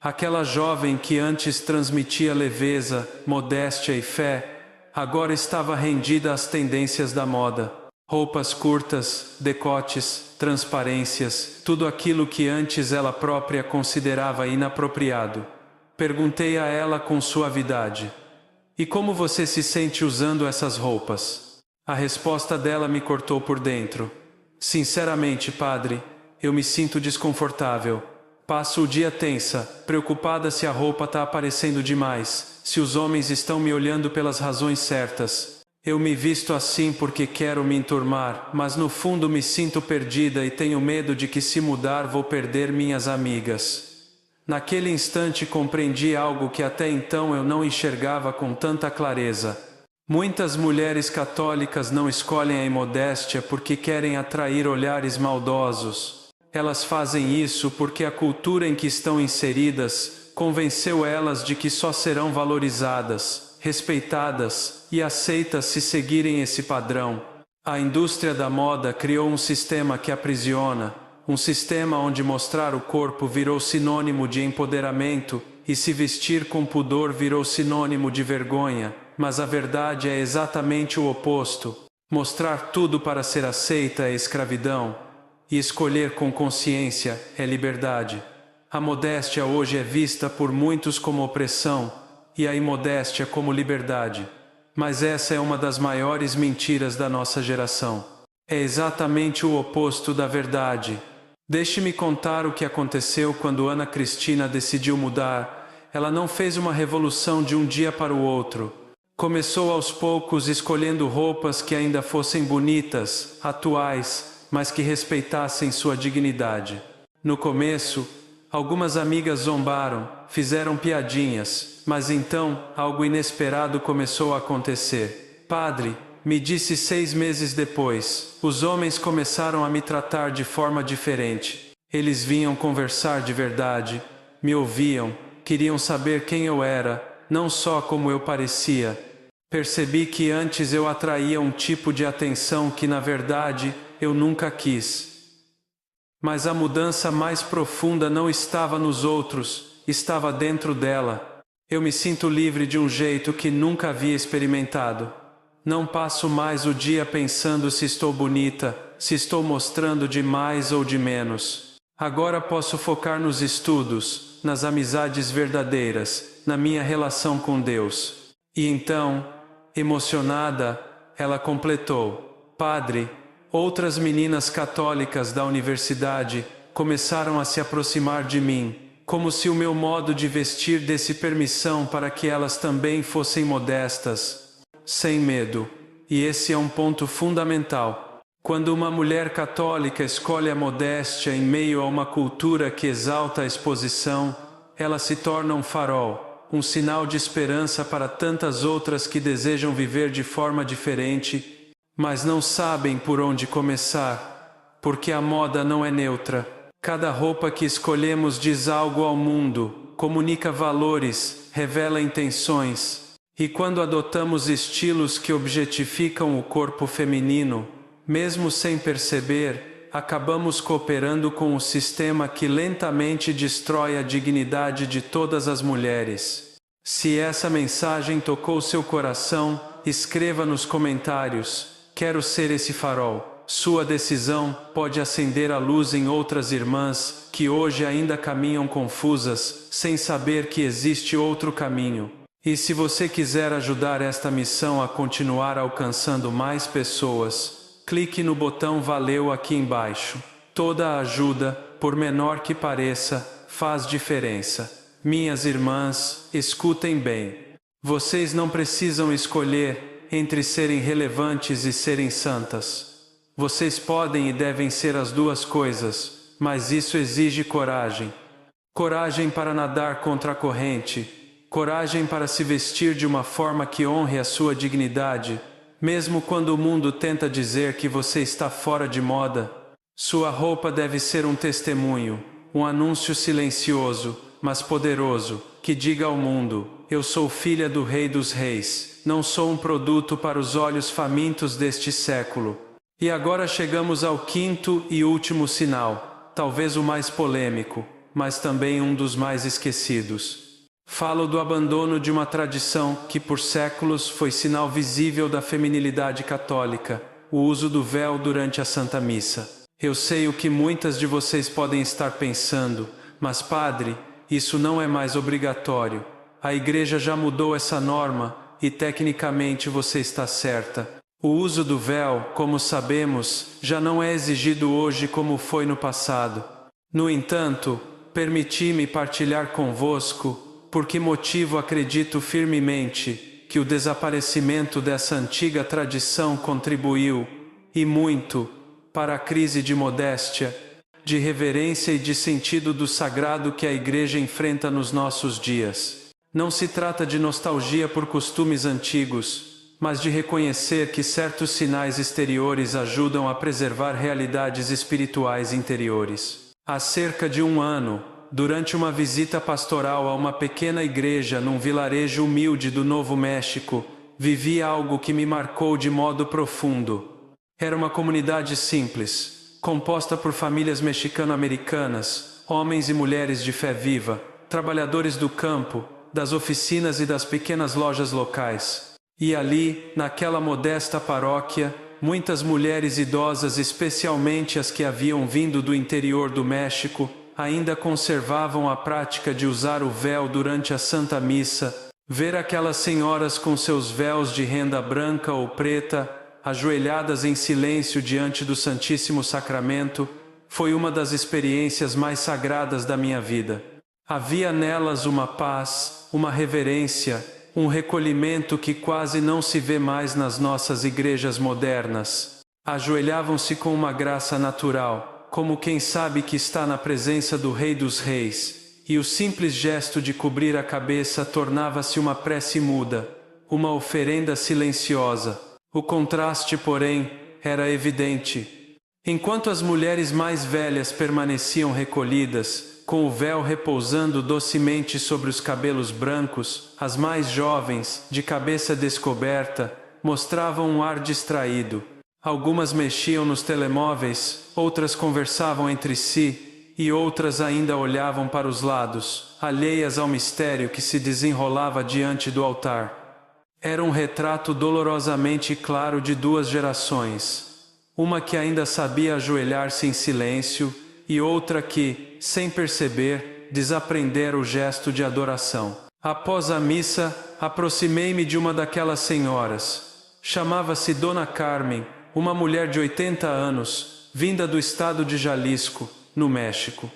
Aquela jovem que antes transmitia leveza, modéstia e fé, agora estava rendida às tendências da moda. Roupas curtas, decotes, transparências, tudo aquilo que antes ela própria considerava inapropriado. Perguntei a ela com suavidade: "E como você se sente usando essas roupas?" A resposta dela me cortou por dentro. "Sinceramente, padre, eu me sinto desconfortável. Passo o dia tensa, preocupada se a roupa está aparecendo demais, se os homens estão me olhando pelas razões certas. Eu me visto assim porque quero me enturmar, mas no fundo me sinto perdida e tenho medo de que se mudar vou perder minhas amigas." Naquele instante compreendi algo que até então eu não enxergava com tanta clareza. Muitas mulheres católicas não escolhem a imodéstia porque querem atrair olhares maldosos. Elas fazem isso porque a cultura em que estão inseridas convenceu elas de que só serão valorizadas, respeitadas e aceitas se seguirem esse padrão. A indústria da moda criou um sistema que aprisiona, um sistema onde mostrar o corpo virou sinônimo de empoderamento e se vestir com pudor virou sinônimo de vergonha, mas a verdade é exatamente o oposto. Mostrar tudo para ser aceita é escravidão. E escolher com consciência é liberdade. A modéstia hoje é vista por muitos como opressão, e a imodéstia como liberdade. Mas essa é uma das maiores mentiras da nossa geração. É exatamente o oposto da verdade. Deixe-me contar o que aconteceu quando Ana Cristina decidiu mudar. Ela não fez uma revolução de um dia para o outro. Começou aos poucos escolhendo roupas que ainda fossem bonitas, atuais, mas que respeitassem sua dignidade. No começo, algumas amigas zombaram, fizeram piadinhas, mas então, algo inesperado começou a acontecer. "Padre, Me disse 6 meses depois. Os homens começaram a me tratar de forma diferente. Eles vinham conversar de verdade, me ouviam, queriam saber quem eu era, não só como eu parecia. Percebi que antes eu atraía um tipo de atenção que na verdade eu nunca quis. Mas a mudança mais profunda não estava nos outros, estava dentro dela. Eu me sinto livre de um jeito que nunca havia experimentado. Não passo mais o dia pensando se estou bonita, se estou mostrando de mais ou de menos. Agora posso focar nos estudos, nas amizades verdadeiras, na minha relação com Deus. E então, emocionada, ela completou: Padre, outras meninas católicas da universidade começaram a se aproximar de mim, como se o meu modo de vestir desse permissão para que elas também fossem modestas, sem medo. E esse é um ponto fundamental. Quando uma mulher católica escolhe a modéstia em meio a uma cultura que exalta a exposição, ela se torna um farol, um sinal de esperança para tantas outras que desejam viver de forma diferente, mas não sabem por onde começar, porque a moda não é neutra. Cada roupa que escolhemos diz algo ao mundo, comunica valores, revela intenções. E quando adotamos estilos que objetificam o corpo feminino, mesmo sem perceber, acabamos cooperando com o sistema que lentamente destrói a dignidade de todas as mulheres. Se essa mensagem tocou seu coração, escreva nos comentários: quero ser esse farol. Sua decisão pode acender a luz em outras irmãs que hoje ainda caminham confusas, sem saber que existe outro caminho. E se você quiser ajudar esta missão a continuar alcançando mais pessoas, clique no botão Valeu aqui embaixo. Toda a ajuda, por menor que pareça, faz diferença. Minhas irmãs, escutem bem. Vocês não precisam escolher entre serem relevantes e serem santas. Vocês podem e devem ser as duas coisas, mas isso exige coragem. Coragem para nadar contra a corrente. Coragem para se vestir de uma forma que honre a sua dignidade, mesmo quando o mundo tenta dizer que você está fora de moda. Sua roupa deve ser um testemunho, um anúncio silencioso, mas poderoso, que diga ao mundo: eu sou filha do Rei dos Reis, não sou um produto para os olhos famintos deste século. E agora chegamos ao quinto e último sinal, talvez o mais polêmico, mas também um dos mais esquecidos. Falo do abandono de uma tradição que por séculos foi sinal visível da feminilidade católica, o uso do véu durante a Santa Missa. Eu sei o que muitas de vocês podem estar pensando, mas padre, isso não é mais obrigatório. A Igreja já mudou essa norma e tecnicamente você está certa. O uso do véu, como sabemos, já não é exigido hoje como foi no passado. No entanto, permiti-me partilhar convosco por que motivo acredito firmemente que o desaparecimento dessa antiga tradição contribuiu, e muito, para a crise de modéstia, de reverência e de sentido do sagrado que a Igreja enfrenta nos nossos dias. Não se trata de nostalgia por costumes antigos, mas de reconhecer que certos sinais exteriores ajudam a preservar realidades espirituais interiores. Há cerca de 1 ano, durante uma visita pastoral a uma pequena igreja num vilarejo humilde do Novo México, vivi algo que me marcou de modo profundo. Era uma comunidade simples, composta por famílias mexicano-americanas, homens e mulheres de fé viva, trabalhadores do campo, das oficinas e das pequenas lojas locais. E ali, naquela modesta paróquia, muitas mulheres idosas, especialmente as que haviam vindo do interior do México, ainda conservavam a prática de usar o véu durante a Santa Missa. Ver aquelas senhoras com seus véus de renda branca ou preta, ajoelhadas em silêncio diante do Santíssimo Sacramento, foi uma das experiências mais sagradas da minha vida. Havia nelas uma paz, uma reverência, um recolhimento que quase não se vê mais nas nossas igrejas modernas. Ajoelhavam-se com uma graça natural, como quem sabe que está na presença do Rei dos Reis, e o simples gesto de cobrir a cabeça tornava-se uma prece muda, uma oferenda silenciosa. O contraste, porém, era evidente. Enquanto as mulheres mais velhas permaneciam recolhidas, com o véu repousando docemente sobre os cabelos brancos, as mais jovens, de cabeça descoberta, mostravam um ar distraído. Algumas mexiam nos telemóveis, outras conversavam entre si, e outras ainda olhavam para os lados, alheias ao mistério que se desenrolava diante do altar. Era um retrato dolorosamente claro de duas gerações. Uma que ainda sabia ajoelhar-se em silêncio, e outra que, sem perceber, desaprendera o gesto de adoração. Após a missa, aproximei-me de uma daquelas senhoras. Chamava-se Dona Carmen, uma mulher de 80 anos, vinda do estado de Jalisco, no México.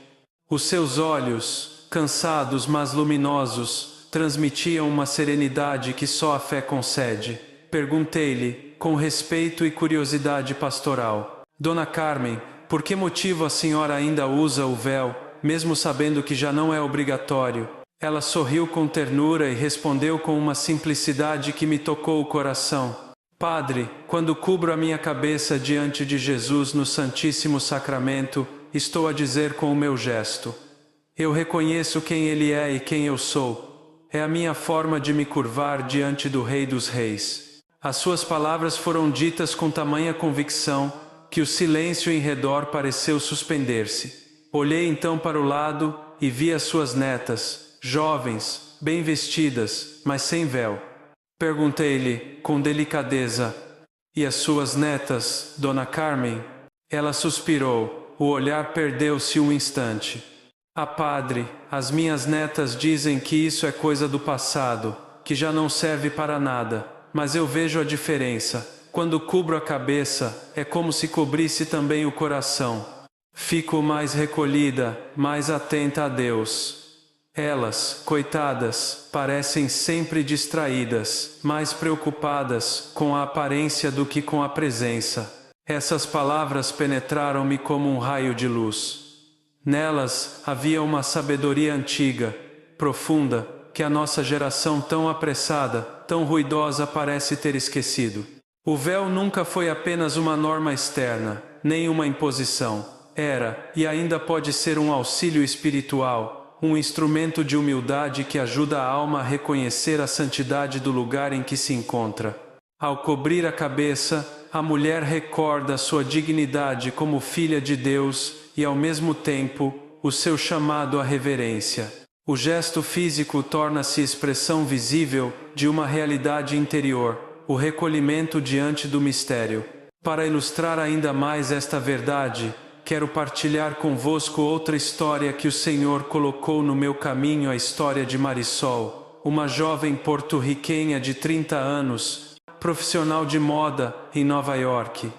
Os seus olhos, cansados mas luminosos, transmitiam uma serenidade que só a fé concede. Perguntei-lhe, com respeito e curiosidade pastoral: Dona Carmen, por que motivo a senhora ainda usa o véu, mesmo sabendo que já não é obrigatório? Ela sorriu com ternura e respondeu com uma simplicidade que me tocou o coração: Padre, quando cubro a minha cabeça diante de Jesus no Santíssimo Sacramento, estou a dizer com o meu gesto: eu reconheço quem Ele é e quem eu sou. É a minha forma de me curvar diante do Rei dos Reis. As suas palavras foram ditas com tamanha convicção que o silêncio em redor pareceu suspender-se. Olhei então para o lado e vi as suas netas, jovens, bem vestidas, mas sem véu. Perguntei-lhe, com delicadeza: e as suas netas, Dona Carmen? Ela suspirou, o olhar perdeu-se um instante. Ah, padre, as minhas netas dizem que isso é coisa do passado, que já não serve para nada, mas eu vejo a diferença. Quando cubro a cabeça, é como se cobrisse também o coração. Fico mais recolhida, mais atenta a Deus. Elas, coitadas, parecem sempre distraídas, mais preocupadas com a aparência do que com a presença. Essas palavras penetraram-me como um raio de luz. Nelas havia uma sabedoria antiga, profunda, que a nossa geração tão apressada, tão ruidosa parece ter esquecido. O véu nunca foi apenas uma norma externa, nem uma imposição. Era, e ainda pode ser, um auxílio espiritual, um instrumento de humildade que ajuda a alma a reconhecer a santidade do lugar em que se encontra. Ao cobrir a cabeça, a mulher recorda sua dignidade como filha de Deus e, ao mesmo tempo, o seu chamado à reverência. O gesto físico torna-se expressão visível de uma realidade interior, o recolhimento diante do mistério. Para ilustrar ainda mais esta verdade, quero partilhar convosco outra história que o Senhor colocou no meu caminho, a história de Marisol, uma jovem porto-riquenha de 30 anos, profissional de moda em Nova York.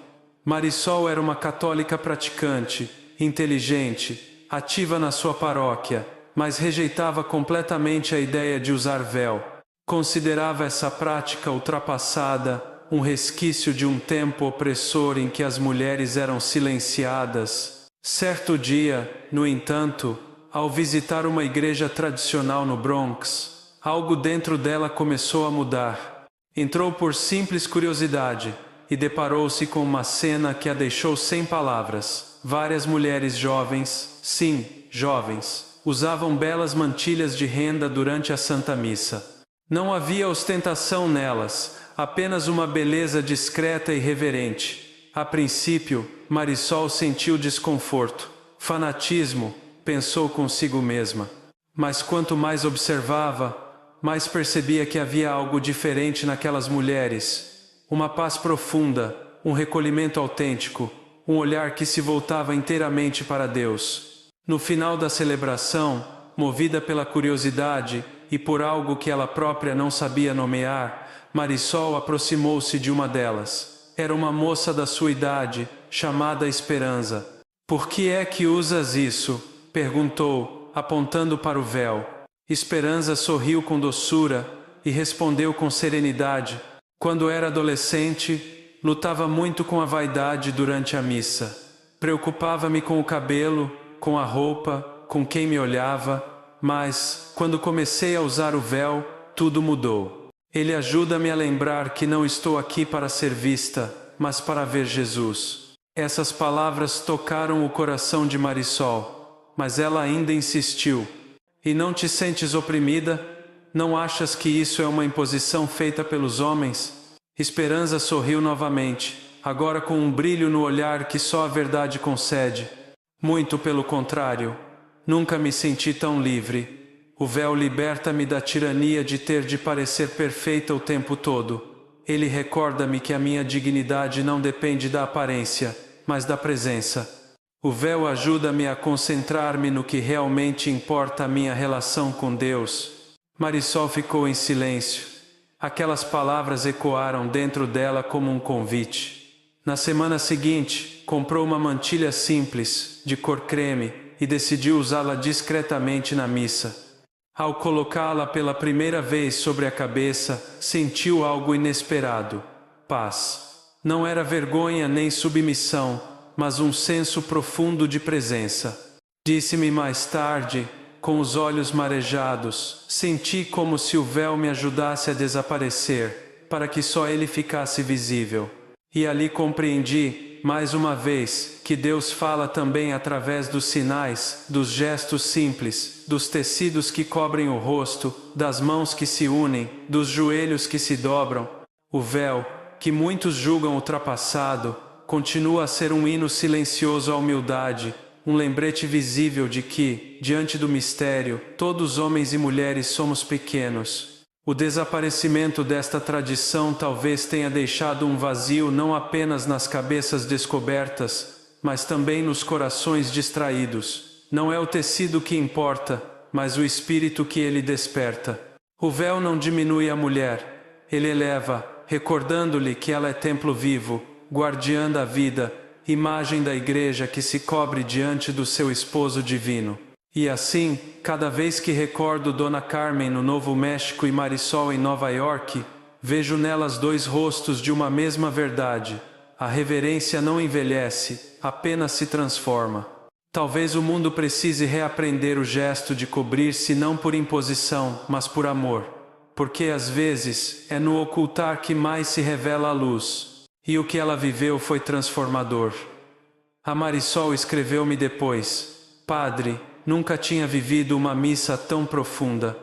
Marisol era uma católica praticante, inteligente, ativa na sua paróquia, mas rejeitava completamente a ideia de usar véu. Considerava essa prática ultrapassada, um resquício de um tempo opressor em que as mulheres eram silenciadas. Certo dia, no entanto, ao visitar uma igreja tradicional no Bronx, algo dentro dela começou a mudar. Entrou por simples curiosidade e deparou-se com uma cena que a deixou sem palavras. Várias mulheres jovens, sim, jovens, usavam belas mantilhas de renda durante a Santa Missa. Não havia ostentação nelas, apenas uma beleza discreta e reverente. A princípio, Marisol sentiu desconforto. Fanatismo, pensou consigo mesma. Mas quanto mais observava, mais percebia que havia algo diferente naquelas mulheres. Uma paz profunda, um recolhimento autêntico, um olhar que se voltava inteiramente para Deus. No final da celebração, movida pela curiosidade e por algo que ela própria não sabia nomear, Marisol aproximou-se de uma delas. Era uma moça da sua idade, chamada Esperança. Por que é que usas isso? Perguntou, apontando para o véu. Esperança sorriu com doçura e respondeu com serenidade: quando era adolescente, lutava muito com a vaidade durante a missa. Preocupava-me com o cabelo, com a roupa, com quem me olhava, mas, quando comecei a usar o véu, tudo mudou. Ele ajuda-me a lembrar que não estou aqui para ser vista, mas para ver Jesus. Essas palavras tocaram o coração de Marisol, mas ela ainda insistiu. E não te sentes oprimida? Não achas que isso é uma imposição feita pelos homens? Esperança sorriu novamente, agora com um brilho no olhar que só a verdade concede. Muito pelo contrário, nunca me senti tão livre. O véu liberta-me da tirania de ter de parecer perfeita o tempo todo. Ele recorda-me que a minha dignidade não depende da aparência, mas da presença. O véu ajuda-me a concentrar-me no que realmente importa, a minha relação com Deus. Marisol ficou em silêncio. Aquelas palavras ecoaram dentro dela como um convite. Na semana seguinte, comprou uma mantilha simples, de cor creme, e decidiu usá-la discretamente na missa. Ao colocá-la pela primeira vez sobre a cabeça, sentiu algo inesperado: paz. Não era vergonha nem submissão, mas um senso profundo de presença. Disse-me mais tarde, com os olhos marejados, senti como se o véu me ajudasse a desaparecer, para que só ele ficasse visível. E ali compreendi, mais uma vez, que Deus fala também através dos sinais, dos gestos simples, dos tecidos que cobrem o rosto, das mãos que se unem, dos joelhos que se dobram. O véu, que muitos julgam ultrapassado, continua a ser um hino silencioso à humildade, um lembrete visível de que, diante do mistério, todos homens e mulheres somos pequenos. O desaparecimento desta tradição talvez tenha deixado um vazio não apenas nas cabeças descobertas, mas também nos corações distraídos. Não é o tecido que importa, mas o espírito que ele desperta. O véu não diminui a mulher, ele eleva, recordando-lhe que ela é templo vivo, guardiã da vida, imagem da igreja que se cobre diante do seu esposo divino. E assim, cada vez que recordo Dona Carmen no Novo México e Marisol em Nova York, vejo nelas dois rostos de uma mesma verdade. A reverência não envelhece, apenas se transforma. Talvez o mundo precise reaprender o gesto de cobrir-se não por imposição, mas por amor. Porque às vezes, é no ocultar que mais se revela a luz. E o que ela viveu foi transformador. A Marisol escreveu-me depois: Padre, nunca tinha vivido uma missa tão profunda.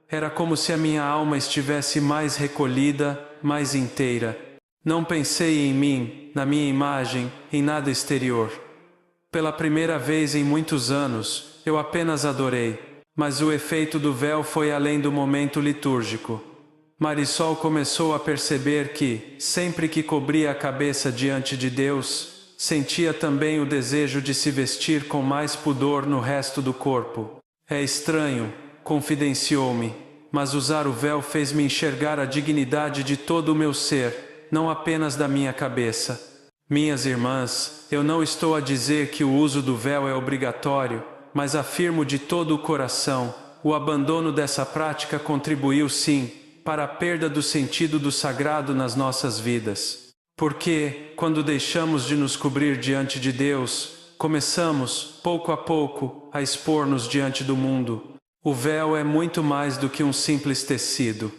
Era como se a minha alma estivesse mais recolhida, mais inteira. Não pensei em mim, na minha imagem, em nada exterior. Pela primeira vez em muitos anos, eu apenas adorei, mas o efeito do véu foi além do momento litúrgico. Marisol começou a perceber que, sempre que cobria a cabeça diante de Deus, sentia também o desejo de se vestir com mais pudor no resto do corpo. É estranho, confidenciou-me, mas usar o véu fez-me enxergar a dignidade de todo o meu ser, não apenas da minha cabeça. Minhas irmãs, eu não estou a dizer que o uso do véu é obrigatório, mas afirmo de todo o coração, o abandono dessa prática contribuiu sim, para a perda do sentido do sagrado nas nossas vidas. Porque, quando deixamos de nos cobrir diante de Deus, começamos, pouco a pouco, a expor-nos diante do mundo. O véu é muito mais do que um simples tecido.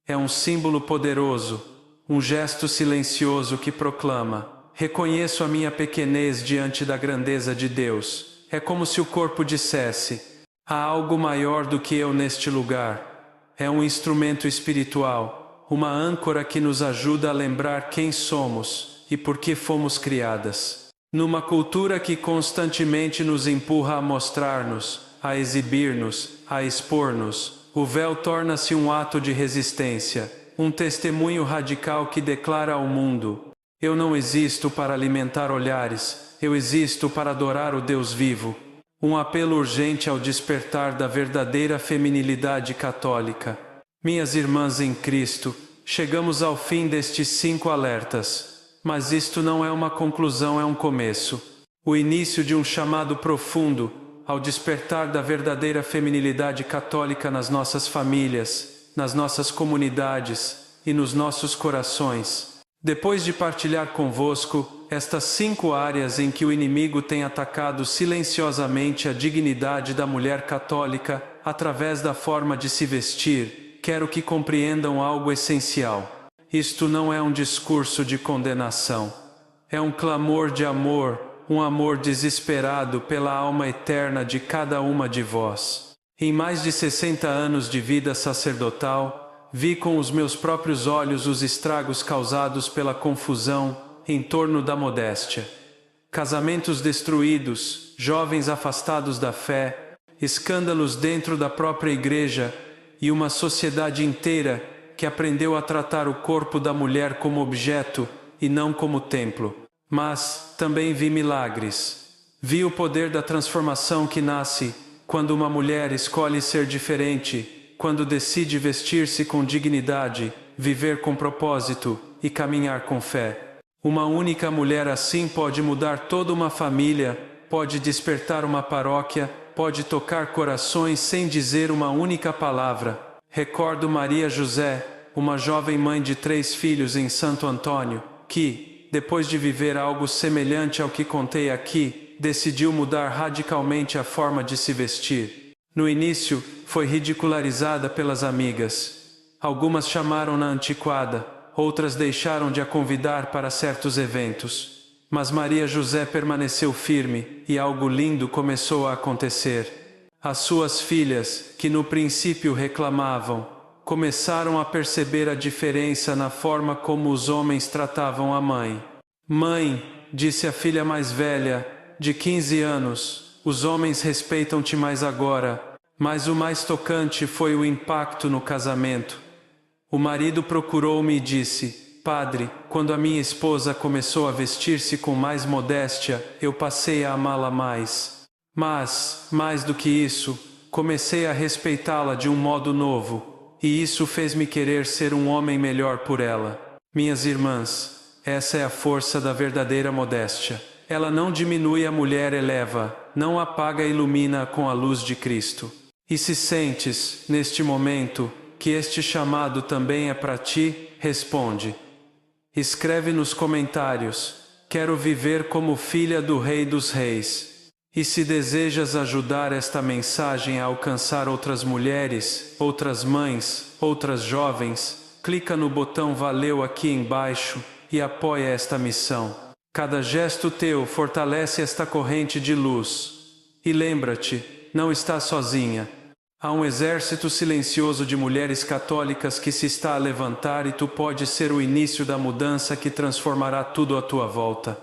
É um símbolo poderoso, um gesto silencioso que proclama: reconheço a minha pequenez diante da grandeza de Deus. É como se o corpo dissesse: há algo maior do que eu neste lugar. É um instrumento espiritual, uma âncora que nos ajuda a lembrar quem somos e por que fomos criadas. Numa cultura que constantemente nos empurra a mostrar-nos, a exibir-nos, a expor-nos, o véu torna-se um ato de resistência, um testemunho radical que declara ao mundo: eu não existo para alimentar olhares, eu existo para adorar o Deus vivo. Um apelo urgente ao despertar da verdadeira feminilidade católica. Minhas irmãs em Cristo, chegamos ao fim destes 5 alertas. Mas isto não é uma conclusão, é um começo. O início de um chamado profundo ao despertar da verdadeira feminilidade católica nas nossas famílias, nas nossas comunidades e nos nossos corações. Depois de partilhar convosco estas 5 áreas em que o inimigo tem atacado silenciosamente a dignidade da mulher católica através da forma de se vestir, quero que compreendam algo essencial. Isto não é um discurso de condenação. É um clamor de amor, um amor desesperado pela alma eterna de cada uma de vós. Em mais de 60 anos de vida sacerdotal, vi com os meus próprios olhos os estragos causados pela confusão em torno da modéstia. Casamentos destruídos, jovens afastados da fé, escândalos dentro da própria igreja e uma sociedade inteira que aprendeu a tratar o corpo da mulher como objeto e não como templo. Mas também vi milagres. Vi o poder da transformação que nasce quando uma mulher escolhe ser diferente, quando decide vestir-se com dignidade, viver com propósito e caminhar com fé. Uma única mulher assim pode mudar toda uma família, pode despertar uma paróquia, pode tocar corações sem dizer uma única palavra. Recordo Maria José, uma jovem mãe de 3 filhos em Santo Antônio, que, depois de viver algo semelhante ao que contei aqui, decidiu mudar radicalmente a forma de se vestir. No início, foi ridicularizada pelas amigas. Algumas chamaram-na antiquada, outras deixaram de a convidar para certos eventos. Mas Maria José permaneceu firme e algo lindo começou a acontecer. As suas filhas, que no princípio reclamavam, começaram a perceber a diferença na forma como os homens tratavam a mãe. Mãe, disse a filha mais velha, de 15 anos, os homens respeitam-te mais agora, mas o mais tocante foi o impacto no casamento. O marido procurou-me e disse: Padre, quando a minha esposa começou a vestir-se com mais modéstia, eu passei a amá-la mais. Mas, mais do que isso, comecei a respeitá-la de um modo novo, e isso fez-me querer ser um homem melhor por ela. Minhas irmãs, essa é a força da verdadeira modéstia. Ela não diminui a mulher, eleva, não apaga e ilumina com a luz de Cristo. E se sentes, neste momento, que este chamado também é para ti, responde. Escreve nos comentários: quero viver como filha do Rei dos Reis. E se desejas ajudar esta mensagem a alcançar outras mulheres, outras mães, outras jovens, clica no botão Valeu aqui embaixo e apoia esta missão. Cada gesto teu fortalece esta corrente de luz. E lembra-te, não estás sozinha. Há um exército silencioso de mulheres católicas que se está a levantar e tu podes ser o início da mudança que transformará tudo à tua volta.